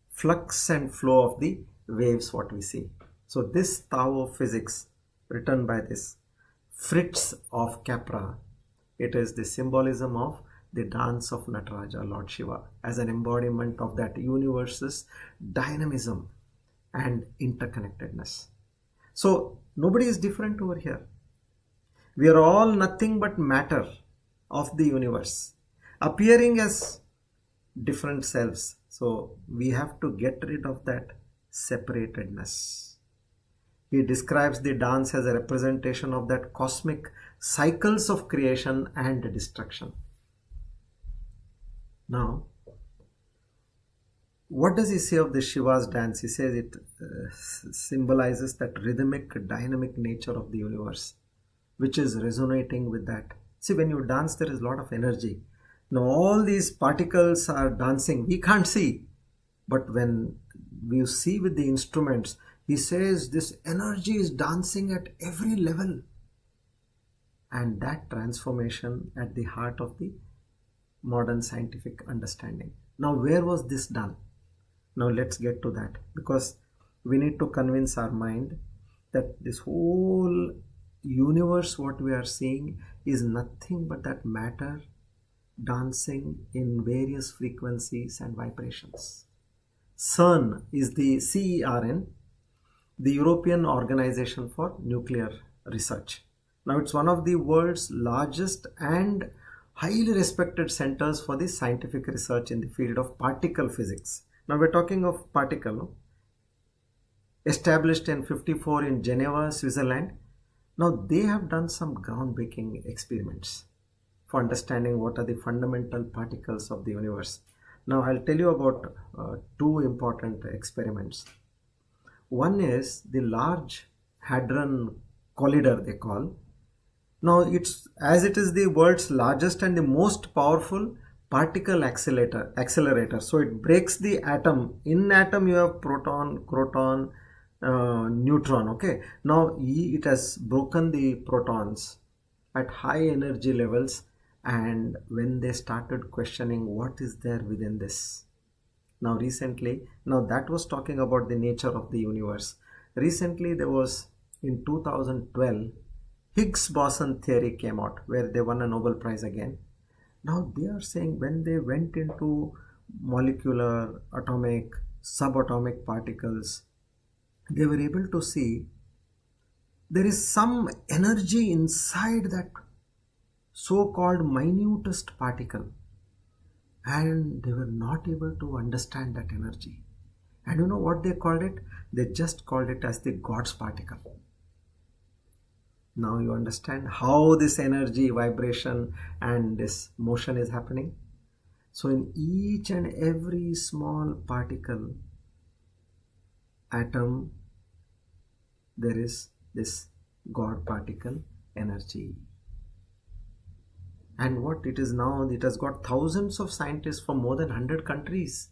flux and flow of the waves what we see. So this Tao of Physics, written by this Fritsch of Capra, it is the symbolism of the dance of Nataraja, Lord Shiva, as an embodiment of that universe's dynamism and interconnectedness. So nobody is different over here. We are all nothing but matter of the universe, appearing as different selves. So we have to get rid of that separatedness. He describes the dance as a representation of that cosmic cycles of creation and destruction. Now, what does he say of the Shiva's dance? He says it symbolizes that rhythmic, dynamic nature of the universe, which is resonating with that. See, when you dance, there is a lot of energy. Now, all these particles are dancing. We can't see. But when we see with the instruments, he says this energy is dancing at every level. And that transformation at the heart of the modern scientific understanding. Now, where was this done? Now, let's get to that, because we need to convince our mind that this whole universe, what we are seeing, is nothing but that matter dancing in various frequencies and vibrations. CERN is the CERN, the European Organization for Nuclear Research. Now, it's one of the world's largest and highly respected centers for the scientific research in the field of particle physics. Now, we're talking of particle, no? Established in 54 in Geneva, Switzerland. Now, they have done some groundbreaking experiments for understanding what are the fundamental particles of the universe. Now, I'll tell you about two important experiments. One is the Large Hadron Collider, they call. Now, it's as it is the world's largest and the most powerful particle accelerator. So it breaks the atom. In atom, you have proton, neutron. Okay. Now it has broken the protons at high energy levels. And when they started questioning what is there within this. Now that was talking about the nature of the universe. Recently, there was in 2012, Higgs boson theory came out, where they won a Nobel Prize again. Now they are saying when they went into molecular, atomic, subatomic particles, they were able to see there is some energy inside that so-called minutest particle, and they were not able to understand that energy. And you know what they called it? They just called it as the God's particle. Now you understand how this energy, vibration and this motion is happening. So in each and every small particle, atom, there is this God particle energy. And what it is now, it has got thousands of scientists from more than 100 countries.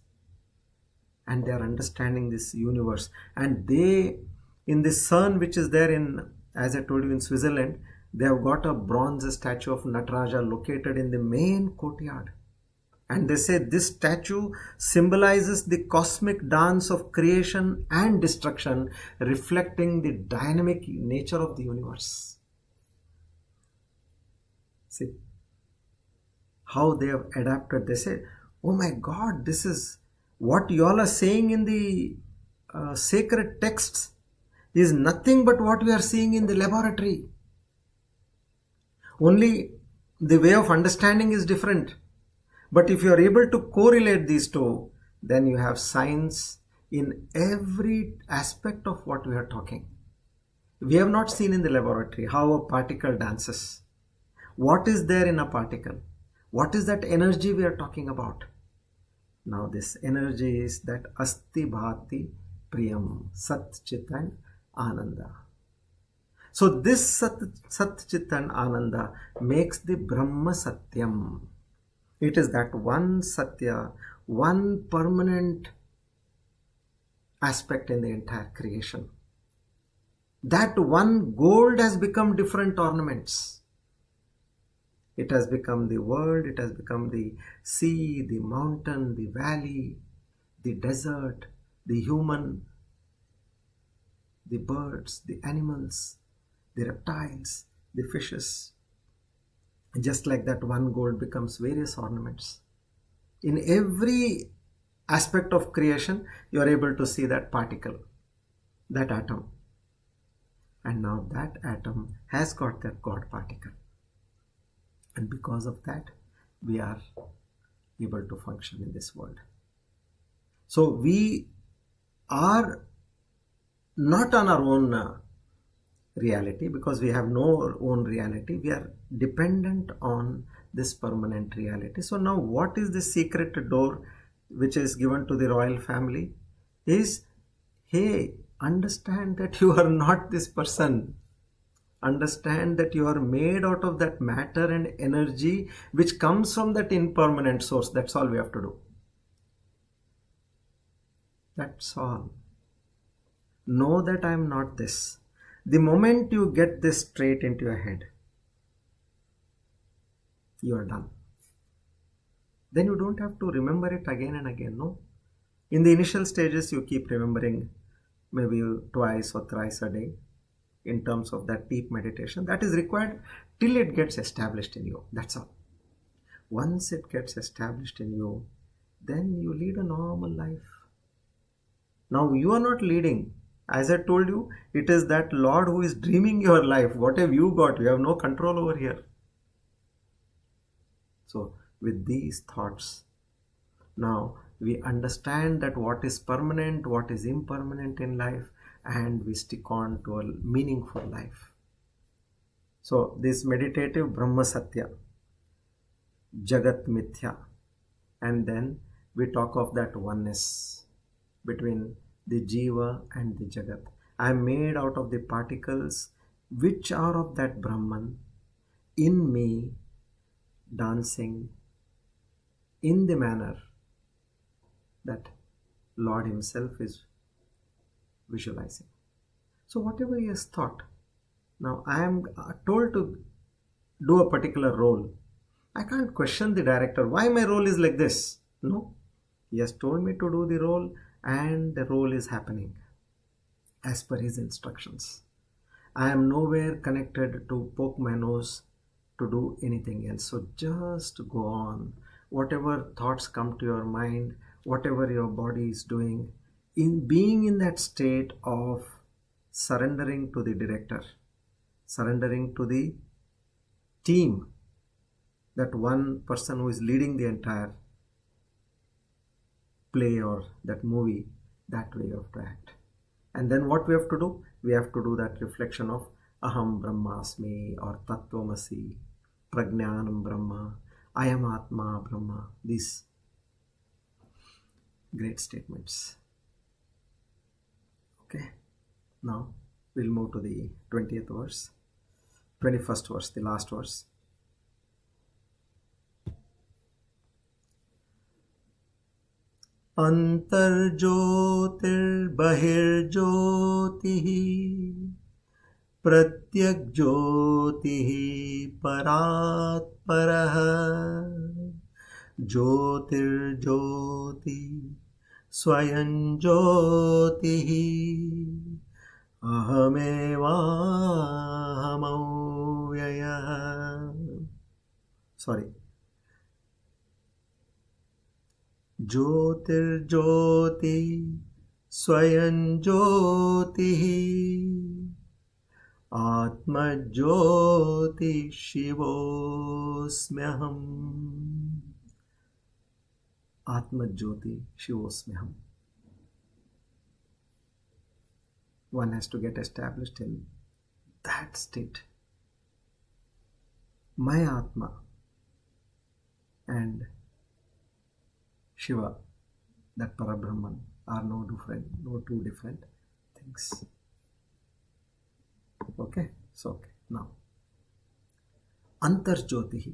And they are understanding this universe. And they, in this CERN, which is there in, as I told you, in Switzerland, they have got a bronze statue of Nataraja located in the main courtyard. And they say this statue symbolizes the cosmic dance of creation and destruction, reflecting the dynamic nature of the universe. See how they have adapted. They say, oh my God, this is what you all are saying in the sacred texts is nothing but what we are seeing in the laboratory. Only the way of understanding is different. But if you are able to correlate these two, then you have science in every aspect of what we are talking. We have not seen in the laboratory how a particle dances. What is there in a particle? What is that energy we are talking about? Now this energy is that asti bhati priyam sat chitan ananda. So this sat chitan ananda makes the Brahma satyam. It is that one satya, one permanent aspect in the entire creation. That one gold has become different ornaments. It has become the world, it has become the sea, the mountain, the valley, the desert, the human, the birds, the animals, the reptiles, the fishes. Just like that, one gold becomes various ornaments. In every aspect of creation, you are able to see that particle, that atom. And now that atom has got that God particle. And because of that, we are able to function in this world. So we are not on our own reality, because we have no own reality. We are dependent on this permanent reality. So now what is the secret door which is given to the royal family? Is, hey, understand that you are not this person. Understand that you are made out of that matter and energy which comes from that impermanent source. That's all we have to do. That's all. Know that I am not this. The moment you get this straight into your head, you are done. Then you don't have to remember it again and again. No. In the initial stages, you keep remembering maybe twice or thrice a day in terms of that deep meditation. That is required till it gets established in you. That's all. Once it gets established in you, then you lead a normal life. Now you are not leading. As I told you, it is that Lord who is dreaming your life. What have you got? You have no control over here. So with these thoughts, now we understand that what is permanent, what is impermanent in life, and we stick on to a meaningful life. So this meditative Brahma Satya, Jagat Mithya, and then we talk of that oneness between the Jiva and the Jagat. I am made out of the particles which are of that Brahman in me, dancing in the manner that Lord Himself is visualizing. So whatever He has thought, now I am told to do a particular role. I can't question the director. Why my role is like this? No. He has told me to do the role, and the role is happening as per His instructions. I am nowhere connected to poke my nose to do anything else. So just go on. Whatever thoughts come to your mind, whatever your body is doing, in being in that state of surrendering to the director, surrendering to the team, that one person who is leading the entire play or that movie, that way you have to act. And then what we have to do? We have to do that reflection of Aham Brahmasmi or Tattvamasi, Prajnanam Brahma, I am Atma Brahma. These great statements. Okay, now we'll move to the 20th verse, 21st verse, the last verse. Antarjyotir bahirjyotihi pratyakjyotihi parat paraha jyotir jyoti swayam jyotihi ahameva ahamayaya. Sorry. Jyotir jyoti swayam jyoti atma jyoti shivosmyaham. Atma jyoti shivosmyaham. One has to get established in that state. My Atma and Shiva, that Parabrahman, are no two different things. Okay, so okay. Now, Antar Jyotihi,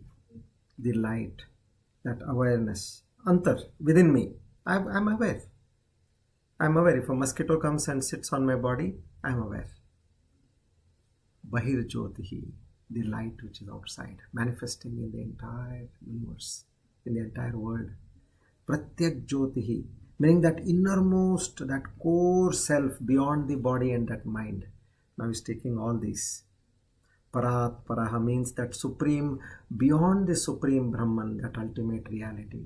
the light, that awareness, Antar, within me, I'm aware. I'm aware. If a mosquito comes and sits on my body, I'm aware. Bahir Jyotihi, the light which is outside, manifesting in the entire universe, in the entire world. Pratyak Jyotihi, meaning that innermost, that core self beyond the body and that mind. Now he's taking all these. Parat Paraha means that supreme, beyond the supreme Brahman, that ultimate reality.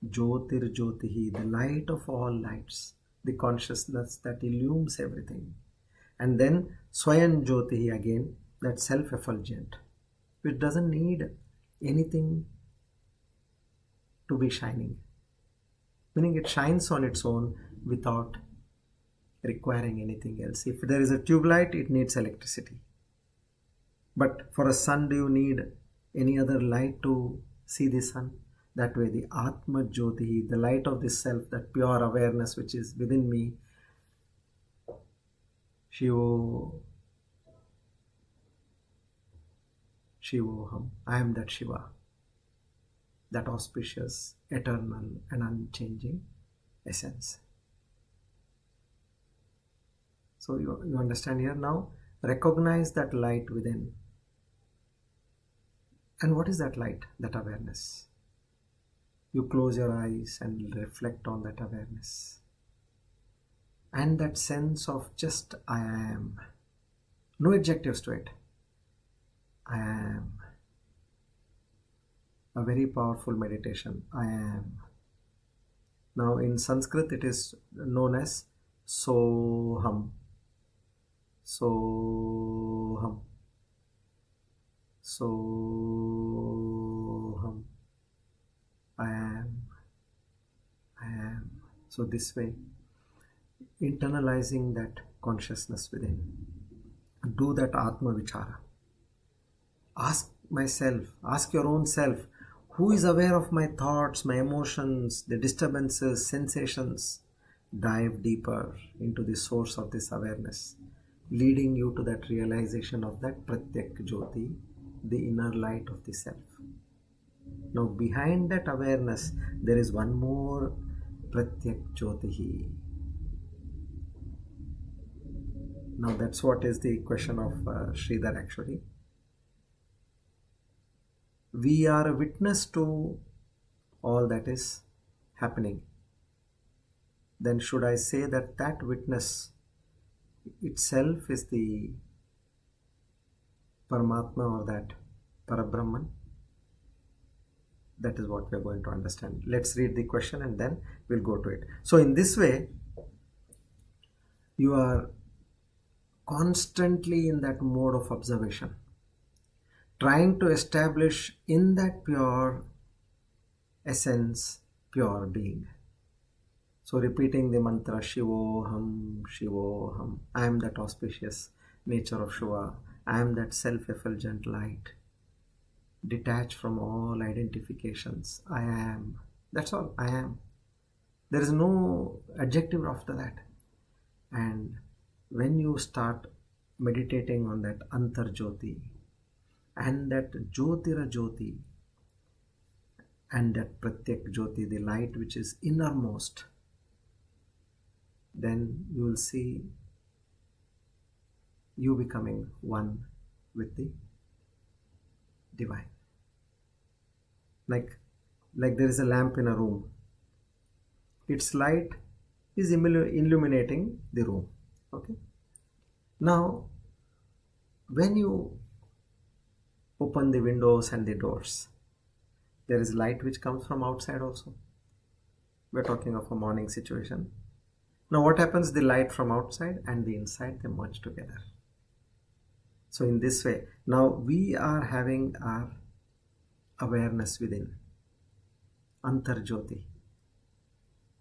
Jyotir Jyotihi, the light of all lights, the consciousness that illumes everything. And then Swayan Jyotihi again, that self-effulgent, which doesn't need anything to be shining. Meaning it shines on its own without requiring anything else. If there is a tube light, it needs electricity. But for a sun, do you need any other light to see the sun? That way, the Atma Jyoti, the light of the self, that pure awareness which is within me, Shivoham, I am that Shiva, that auspicious, eternal and unchanging essence. So you understand here now? Recognize that light within. And what is that light? That awareness. You close your eyes and reflect on that awareness. And that sense of just I am. No adjectives to it. I am. A very powerful meditation. I am. Now in Sanskrit it is known as Soham. Soham. Soham. I am. I am. So this way, internalizing that consciousness within. Do that Atma Vichara. Ask myself, ask your own self, who is aware of my thoughts, my emotions, the disturbances, sensations? Dive deeper into the source of this awareness, leading you to that realization of that Pratyak Jyoti, the inner light of the self. Now behind that awareness, there is one more Pratyak Jyotihi. Now that's what is the question of Sridhar actually. We are a witness to all that is happening. Then should I say that that witness itself is the Paramatma or that Parabrahman? That is what we are going to understand. Let's read the question and then we'll go to it. So in this way, you are constantly in that mode of observation, trying to establish in that pure essence, pure being. So repeating the mantra Shivoham, Shivoham. I am that auspicious nature of Shiva. I am that self-effulgent light, detached from all identifications. I am. That's all. I am. There is no adjective after that. And when you start meditating on that Antar Jyoti and that Jyotira Jyoti and that Pratyak Jyoti, the light which is innermost, then you will see you becoming one with the divine. Like there is a lamp in a room. Its light is illuminating the room. Okay. Now, when you open the windows and the doors, there is light which comes from outside also. We're talking of a morning situation. Now what happens? The light from outside and the inside, they merge together. So in this way, now we are having our awareness within, Antar Jyoti.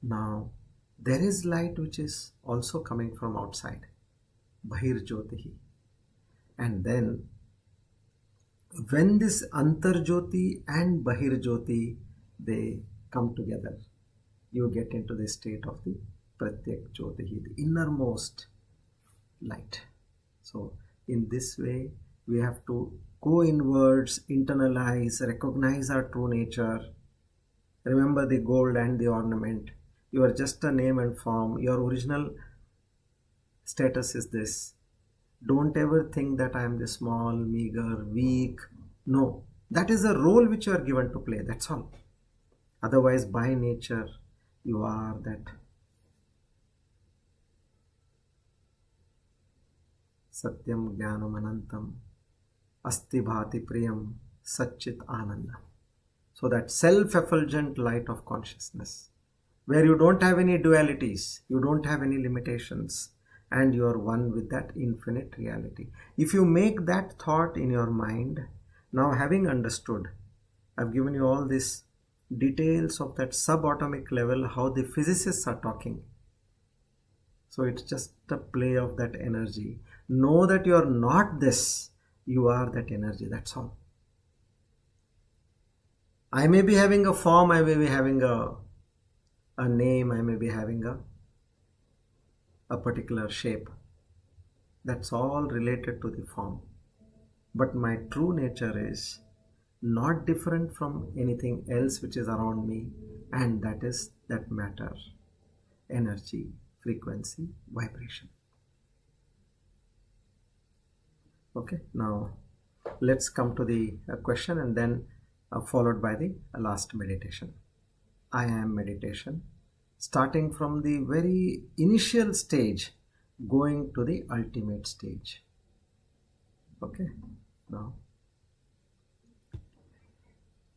Now there is light which is also coming from outside, Bahir Jyotihi. And then when this Antar Jyoti and Bahir Jyoti, they come together, you get into the state of the Pratyak Jyotihi, the innermost light. So in this way, we have to go inwards, internalize, recognize our true nature. Remember the gold and the ornament. You are just a name and form. Your original status is this. Don't ever think that I am the small, meager, weak. No, that is a role which you are given to play. That's all. Otherwise, by nature, you are that Satyam Jnanam Anantam Asti Bhati Priyam Satchit Ananda. So that self-effulgent light of consciousness, where you don't have any dualities, you don't have any limitations, and you are one with that infinite reality. If you make that thought in your mind, now having understood, I've given you all these details of that subatomic level, how the physicists are talking. So it's just a play of that energy. Know that you are not this, you are that energy, that's all. I may be having a form, I may be having a name, I may be having a particular shape. That's all related to the form. But my true nature is not different from anything else which is around me, and that is that matter, energy, frequency, vibration. Okay, now let's come to the question, and then followed by the last meditation. I am meditation, starting from the very initial stage, going to the ultimate stage. Okay, now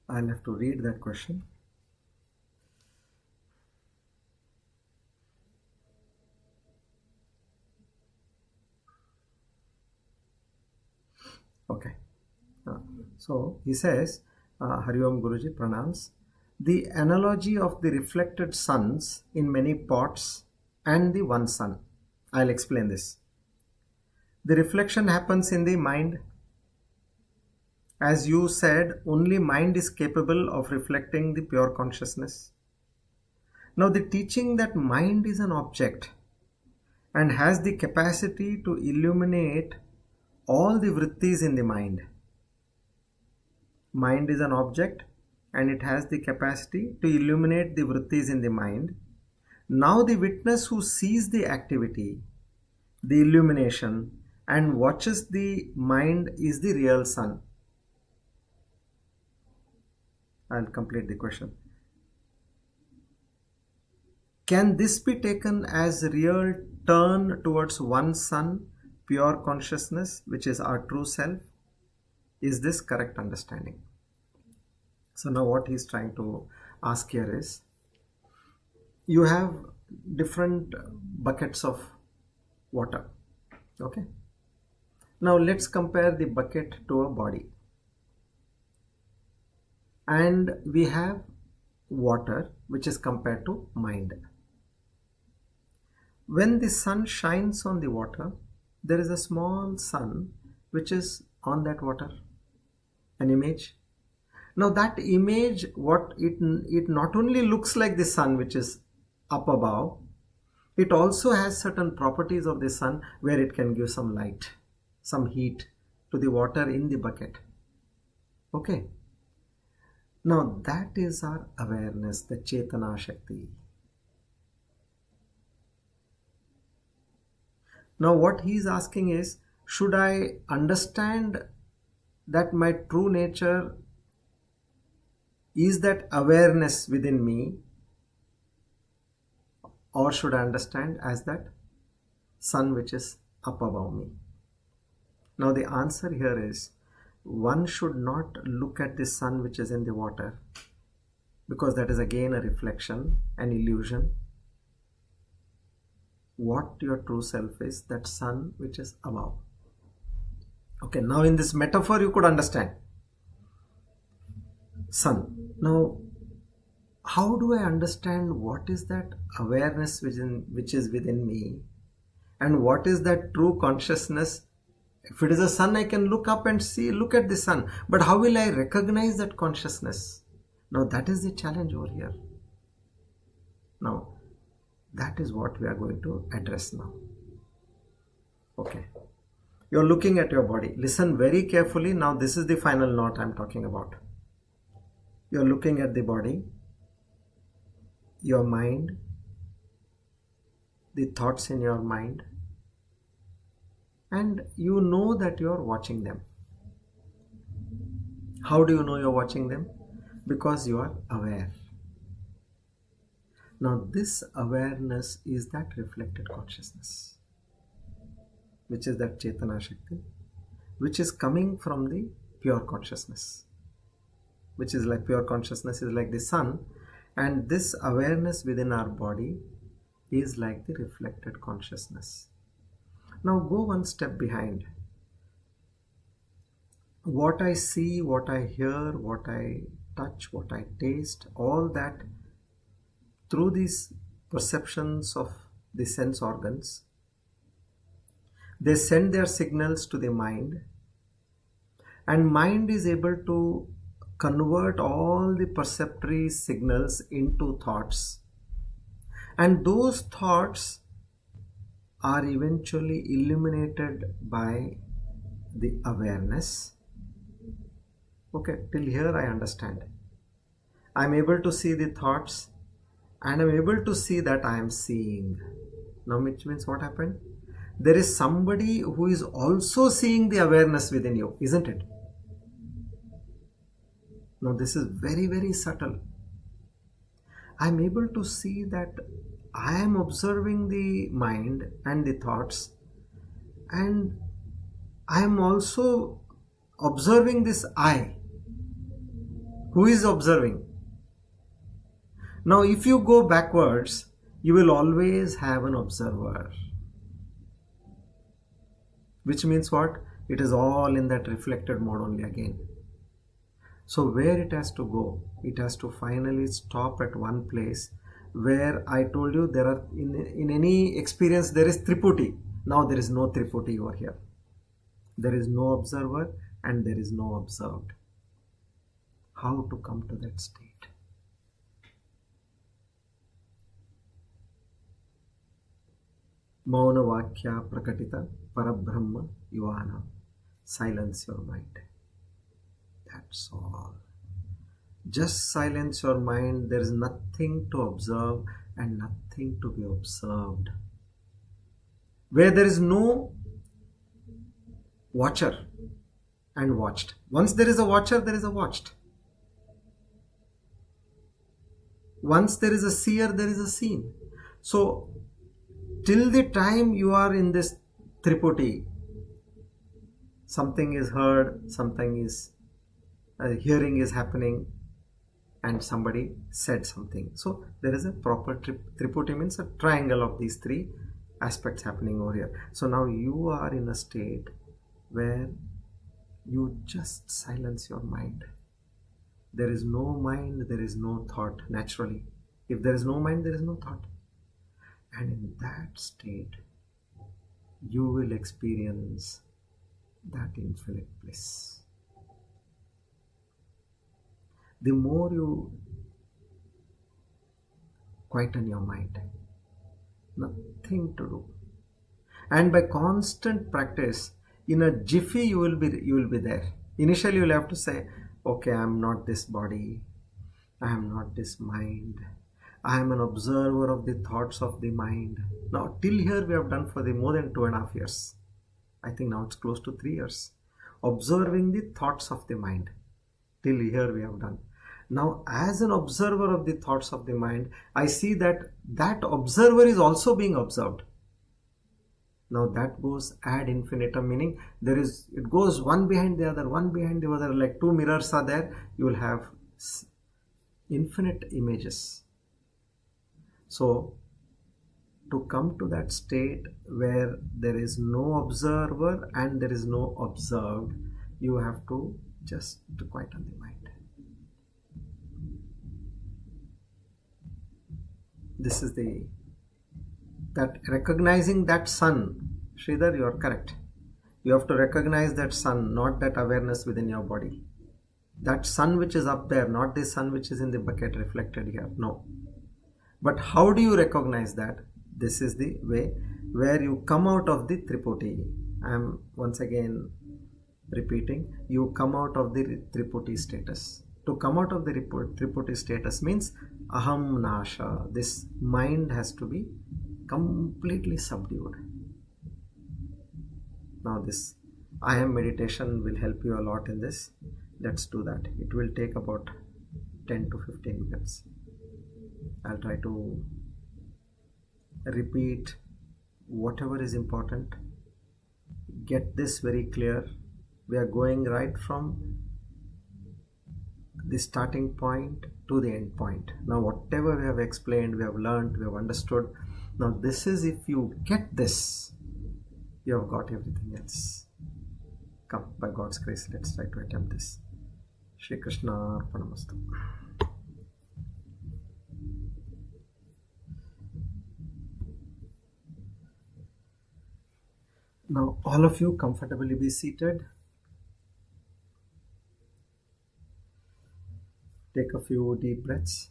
I'll have to read that question. Okay, so he says, Hari Om Guruji, pranams. The analogy of the reflected suns in many pots and the one sun. I'll explain this. The reflection happens in the mind. As you said, only mind is capable of reflecting the pure consciousness. Now the teaching that mind is an object and has the capacity to illuminate all the vrittis in the mind. Mind is an object and it has the capacity to illuminate the vrittis in the mind. Now the witness who sees the activity, the illumination, and watches the mind is the real sun. I'll complete the question. Can this be taken as real turn towards one sun, pure consciousness, which is our true self? Is this correct understanding? So now what he's trying to ask here is, you have different buckets of water. Okay. Now let's compare the bucket to a body. And we have water which is compared to mind. When the sun shines on the water, there is a small sun which is on that water, an image. Now that image, what it not only looks like the sun which is up above, it also has certain properties of the sun where it can give some light, some heat to the water in the bucket. Okay. Now that is our awareness, the Chetana Shakti. Now what he is asking is, should I understand that my true nature is that awareness within me, or should I understand as that sun which is up above me? Now the answer here is, one should not look at the sun which is in the water, because that is again a reflection, an illusion. What your true self is, that sun which is above. Okay, now in this metaphor you could understand sun. Now how do I understand what is that awareness which is within me, and what is that true consciousness? If it is a sun, I can look up and look at the sun, but how will I recognize that consciousness? Now that is the challenge over here. Now that is what we are going to address now. Okay, you're looking at your body. Listen very carefully. Now this is the final note I'm talking about. You're looking at the body, your mind, the thoughts in your mind, and you know that you're watching them. How do you know you're watching them? Because you are aware. Now this awareness is that reflected consciousness, which is that Chetana Shakti, which is coming from the pure consciousness, which is like pure consciousness is like the sun, and this awareness within our body is like the reflected consciousness. Now go one step behind. What I see, what I hear, what I touch, what I taste, all that through these perceptions of the sense organs, they send their signals to the mind, and mind is able to convert all the perceptory signals into thoughts, and those thoughts are eventually illuminated by the awareness. Okay, till here I understand. I'm able to see the thoughts and I'm able to see that I am seeing. Now, which means what happened? There is somebody who is also seeing the awareness within you, isn't it? Now, this is very, very subtle. I'm able to see that I am observing the mind and the thoughts, and I am also observing this I. Who is observing? Now, if you go backwards, you will always have an observer. Which means what? It is all in that reflected mode only again. So where it has to go? It has to finally stop at one place where I told you there are, in any experience there is triputi. Now there is no triputi over here. There is no observer and there is no observed. How to come to that state? Mauna Vakya Prakatita Parabrahma Yuvana. Silence your mind. That's all. Just silence your mind. There is nothing to observe and nothing to be observed. Where there is no watcher and watched. Once there is a watcher, there is a watched. Once there is a seer, there is a seen. So, till the time you are in this triputi, something is heard, something is hearing is happening, and somebody said something. So there is a proper triputi, means a triangle of these three aspects happening over here. So now you are in a state where you just silence your mind. There is no mind, there is no thought naturally. If there is no mind, there is no thought. And in that state, you will experience that infinite bliss. The more you quieten your mind, nothing to do. And by constant practice, in a jiffy you will be there. Initially you will have to say, okay, I am not this body, I am not this mind, I am an observer of the thoughts of the mind. Now till here we have done for the more than 2.5 years. I think now it's close to 3 years. Observing the thoughts of the mind. Till here we have done. Now as an observer of the thoughts of the mind, I see that that observer is also being observed. Now that goes ad infinitum, meaning it goes one behind the other, one behind the other, like two mirrors are there, you will have infinite images. So to come to that state where there is no observer and there is no observed, you have to just quieten the mind. This is that recognizing that sun. Sridhar, you are correct. You have to recognize that sun, not that awareness within your body. That sun which is up there, not the sun which is in the bucket reflected here. No. But how do you recognize that? This is the way where you come out of the triputi. I am once again repeating, you come out of the triputi status. To come out of the triputi status means aham nasha. This mind has to be completely subdued. Now this I am meditation will help you a lot in this. Let's do that. It will take about 10 to 15 minutes. I'll try to repeat whatever is important. Get this very clear. We are going right from the starting point to the end point. Now whatever we have explained, we have learned, we have understood. Now this is, if you get this, you have got everything else. Come, by God's grace, let's try to attempt this. Shri Krishna Arpanamastu. Now, all of you comfortably be seated. Take a few deep breaths.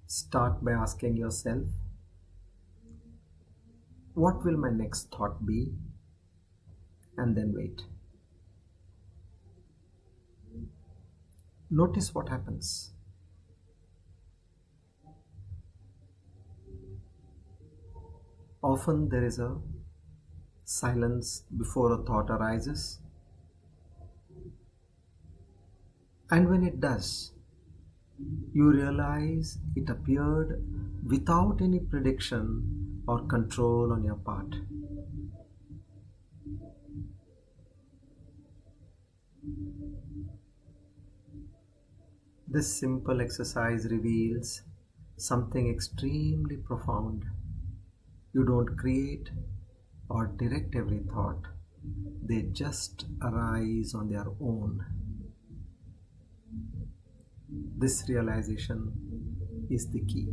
Start by asking yourself, what will my next thought be? And then wait. Notice what happens. Often there is a silence before a thought arises. And when it does, you realize it appeared without any prediction or control on your part. This simple exercise reveals something extremely profound. You don't create or direct every thought. They just arise on their own. This realization is the key.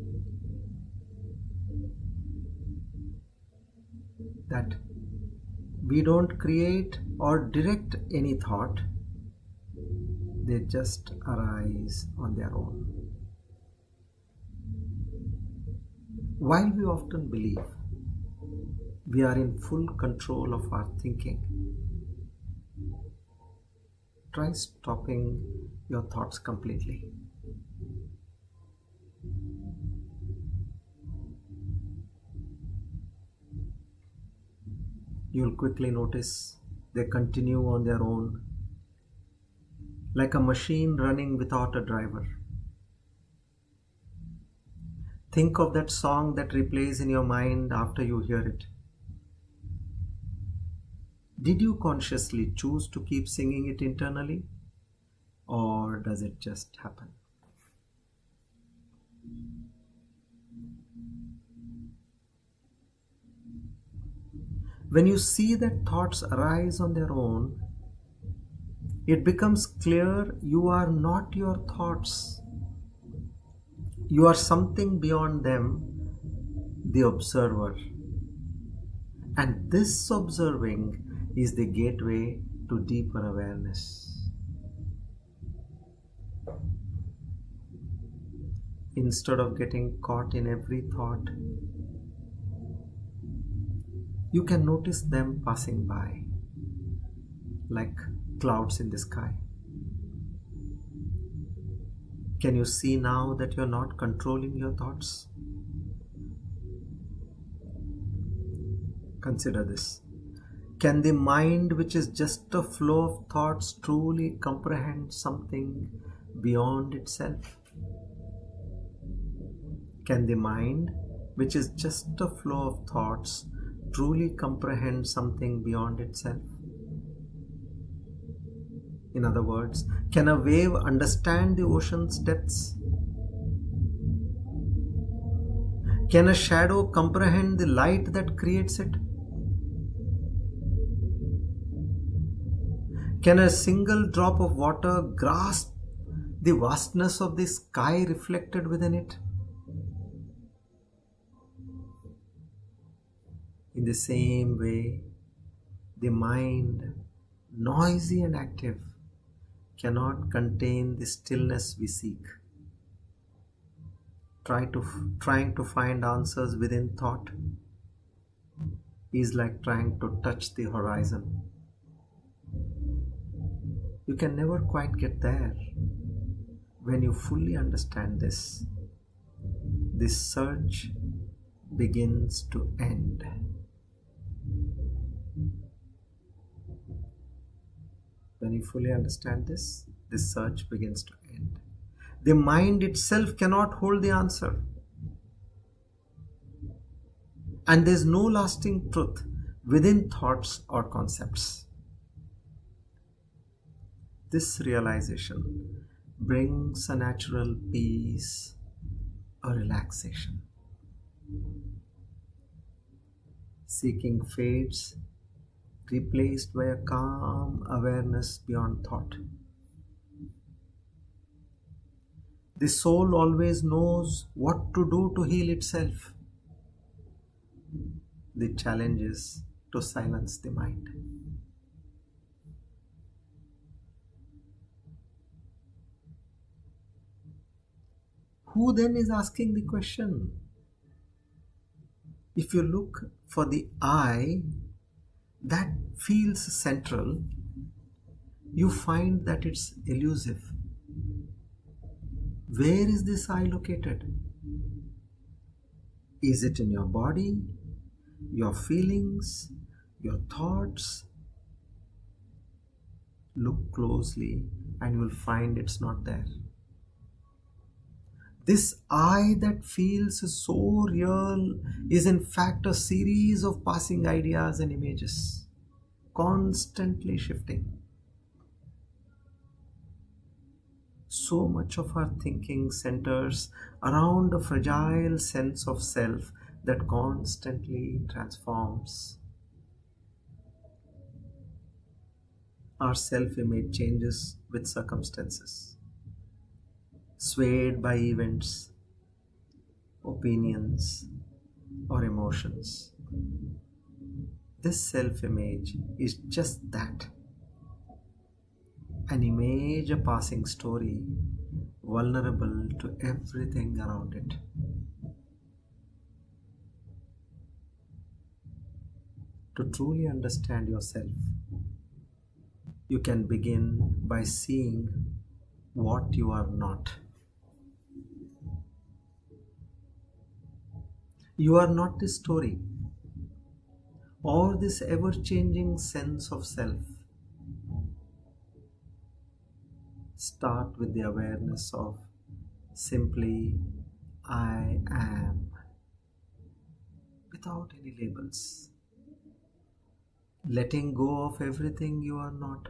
That we don't create or direct any thought, they just arise on their own. While we often believe we are in full control of our thinking, try stopping your thoughts completely. You'll quickly notice they continue on their own, like a machine running without a driver. Think of that song that replays in your mind after you hear it. Did you consciously choose to keep singing it internally, or does it just happen? When you see that thoughts arise on their own, it becomes clear you are not your thoughts. You are something beyond them, the observer. And this observing is the gateway to deeper awareness. Instead of getting caught in every thought, you can notice them passing by, like clouds in the sky. Can you see now that you're not controlling your thoughts? Consider this. Can the mind, which is just a flow of thoughts, truly comprehend something beyond itself? Can the mind, which is just a flow of thoughts, truly comprehend something beyond itself? In other words, can a wave understand the ocean's depths? Can a shadow comprehend the light that creates it? Can a single drop of water grasp the vastness of the sky reflected within it? In the same way, the mind, noisy and active, cannot contain the stillness we seek. Trying to find answers within thought is like trying to touch the horizon. You can never quite get there. When you fully understand this search begins to end. When you fully understand this this search begins to end. The mind itself cannot hold the answer. And there is no lasting truth within thoughts or concepts. This realization brings a natural peace, a relaxation. Seeking fades, replaced by a calm awareness beyond thought. The soul always knows what to do to heal itself. The challenge is to silence the mind. Who then is asking the question? If you look for the I that feels central, you find that it's elusive. Where is this I located? Is it in your body, your feelings, your thoughts? Look closely and you will find it's not there. This I that feels so real is in fact a series of passing ideas and images, constantly shifting. So much of our thinking centers around a fragile sense of self that constantly transforms. Our self-image changes with circumstances, swayed by events, opinions, or emotions. This self-image is just that. An image, a passing story, vulnerable to everything around it. To truly understand yourself, you can begin by seeing what you are not. You are not this story or this ever-changing sense of self. Start with the awareness of simply I am, without any labels, letting go of everything you are not.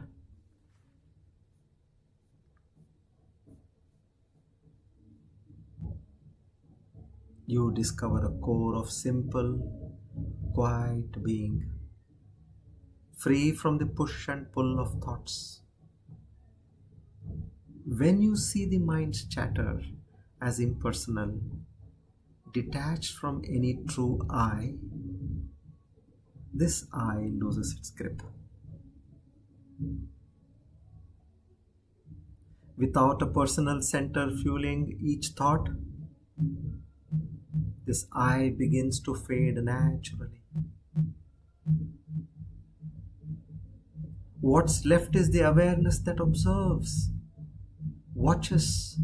You discover a core of simple, quiet being, free from the push and pull of thoughts. When you see the mind's chatter as impersonal, detached from any true I, this I loses its grip. Without a personal center fueling each thought, this I begins to fade naturally. What's left is the awareness that observes, watches,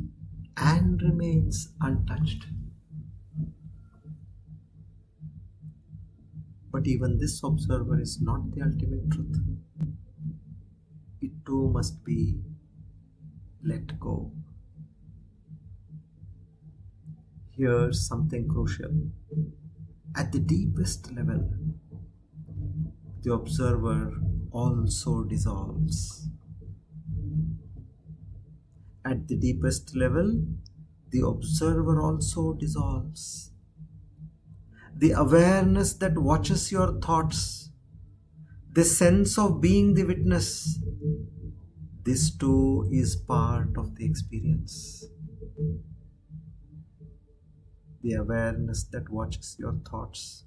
and remains untouched. But even this observer is not the ultimate truth. It too must be let go. Here's something crucial. At the deepest level, the observer also dissolves. At the deepest level, the observer also dissolves. The awareness that watches your thoughts, the sense of being the witness, this too is part of the experience. The awareness that watches your thoughts,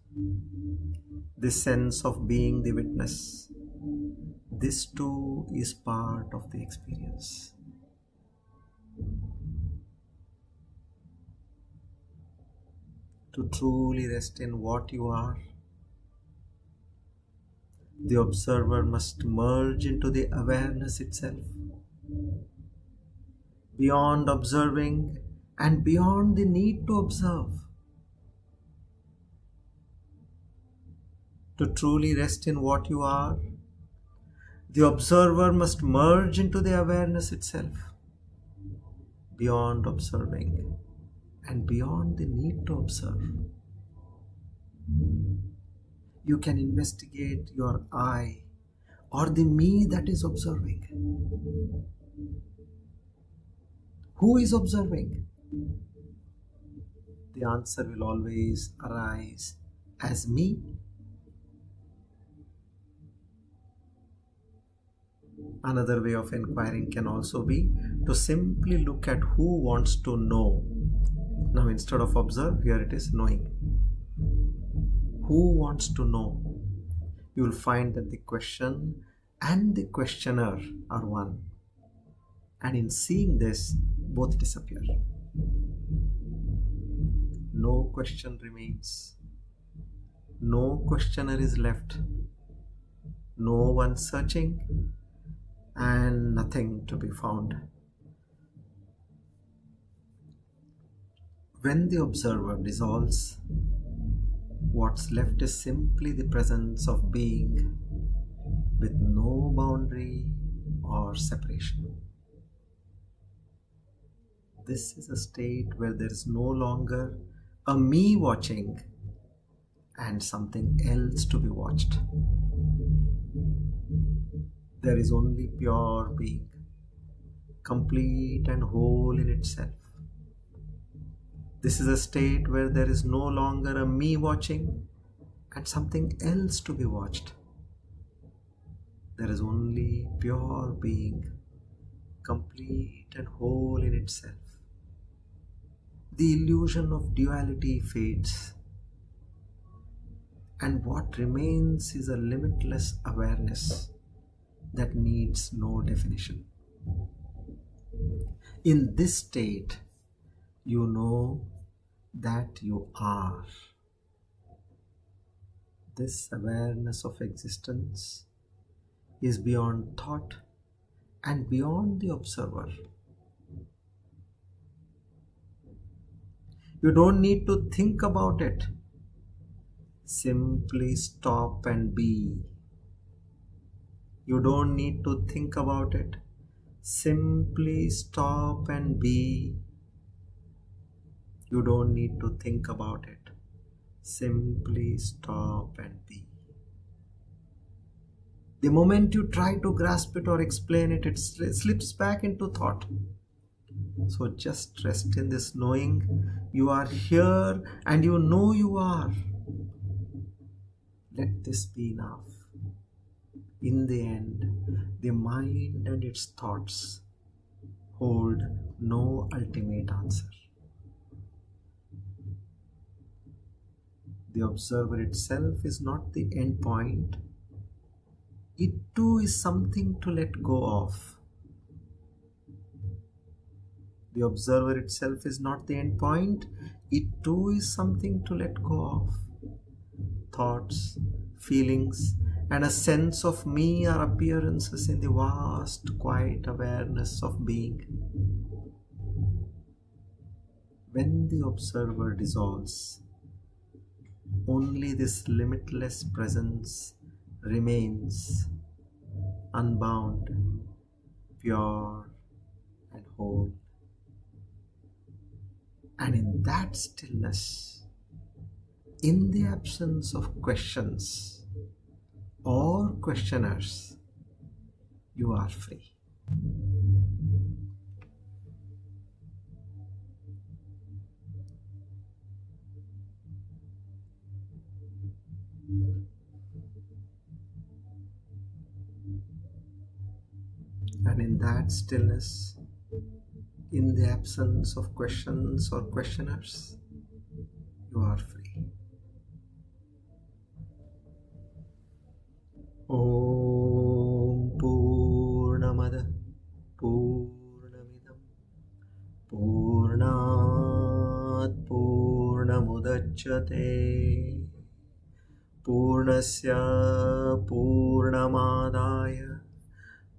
the sense of being the witness, this too is part of the experience. To truly rest in what you are, the observer must merge into the awareness itself. Beyond observing and beyond the need to observe. To truly rest in what you are, The observer must merge into the awareness itself, beyond observing and beyond the need to observe. You can investigate your I or the me that is observing. Who is observing? The answer will always arise as me. Another way of inquiring can also be to simply look at who wants to know. Now, instead of observe, here it is knowing. Who wants to know? You will find that the question and the questioner are one. And in seeing this, both disappear. No question remains. No questioner is left. No one searching, and nothing to be found. When the observer dissolves, what's left is simply the presence of being with no boundary or separation. This is a state where there is no longer a me watching and something else to be watched. There is only pure being, complete and whole in itself. This is a state where there is no longer a me watching and something else to be watched. There is only pure being, complete and whole in itself. The illusion of duality fades, and what remains is a limitless awareness that needs no definition. In this state, you know that you are. This awareness of existence is beyond thought and beyond the observer. You don't need to think about it. Simply stop and be. You don't need to think about it. Simply stop and be. You don't need to think about it. Simply stop and be. The moment you try to grasp it or explain it, it slips back into thought. So just rest in this knowing you are here and you know you are. Let this be enough. In the end, the mind and its thoughts hold no ultimate answer. The observer itself is not the end point. It too is something to let go of. The observer itself is not the end point. It too is something to let go of. Thoughts, feelings, and a sense of me are appearances in the vast, quiet awareness of being. When the observer dissolves, only this limitless presence remains, unbound, pure, and whole. And in that stillness, in the absence of questions or questioners, you are free. And in that stillness, in the absence of questions or questioners, you are free. Om Purnamada Purnamidam Purnat Purnamudachyate Purnasya Purnamadaya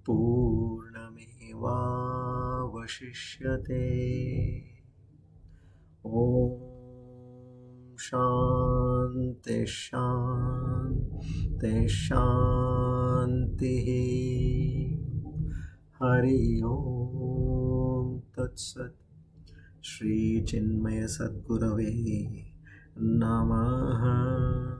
Purnamevavashishyate. Om Shanti Shanti Shanti. Hari Om Tat Sat. Shri Chinmaya Sadgurave Namaha.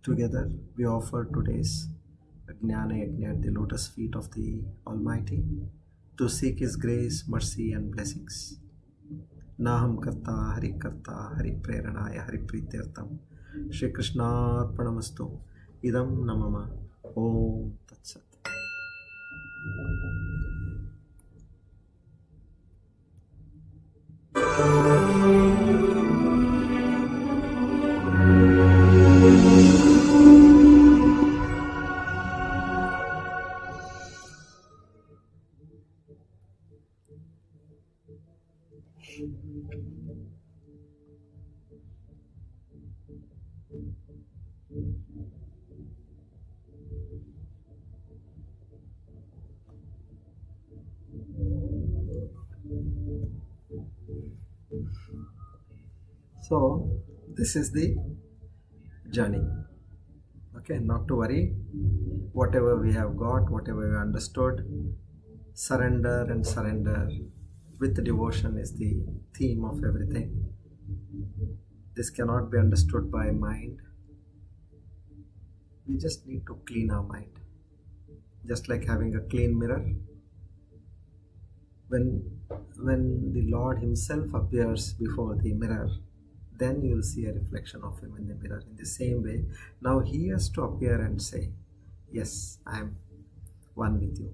Together we offer today's Jnana Yajna at the lotus feet of the Almighty to seek His grace, mercy and blessings. Naham Karta Hari Karta Hari Preranaya Hari Prityartam Shri Krishna Arpanamastu Idam Namama Om Tat Sat. So, this is the journey. Okay, not to worry. Whatever we have got, whatever we understood, surrender and surrender with devotion is the theme of everything. This cannot be understood by mind. We just need to clean our mind. Just like having a clean mirror. When the Lord Himself appears before the mirror, then you will see a reflection of Him in the mirror. In the same way, now He has to appear and say, yes, I am one with you.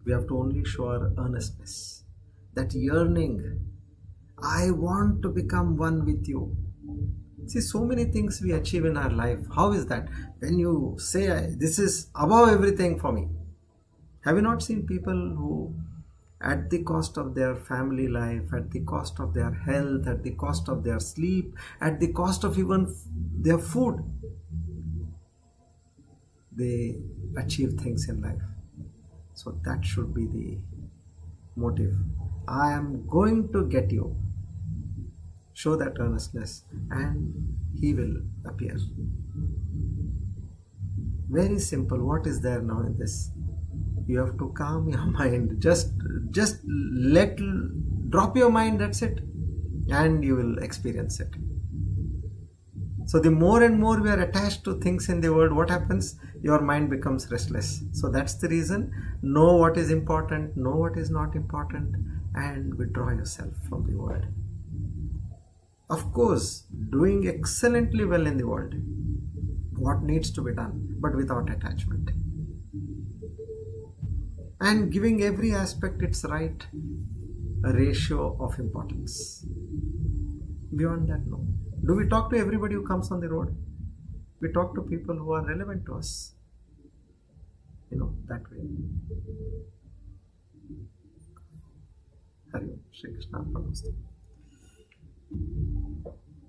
We have to only show our earnestness, that yearning, I want to become one with you. See, so many things we achieve in our life. How is that? When you say, this is above everything for me. Have you not seen people who, at the cost of their family life, at the cost of their health, at the cost of their sleep, at the cost of even their food, they achieve things in life? So that should be the motive. I am going to get you. Show that earnestness and He will appear. Very simple. What is there now in this? You have to calm your mind. Just drop your mind, that's it. And you will experience it. So the more and more we are attached to things in the world, what happens? Your mind becomes restless. So that's the reason. Know what is important, know what is not important, and withdraw yourself from the world. Of course, doing excellently well in the world, what needs to be done, but without attachment. And giving every aspect its right ratio of importance. Beyond that, no. Do we talk to everybody who comes on the road? We talk to people who are relevant to us. That way. Hari Om, Shri Krishna Arpanamastu.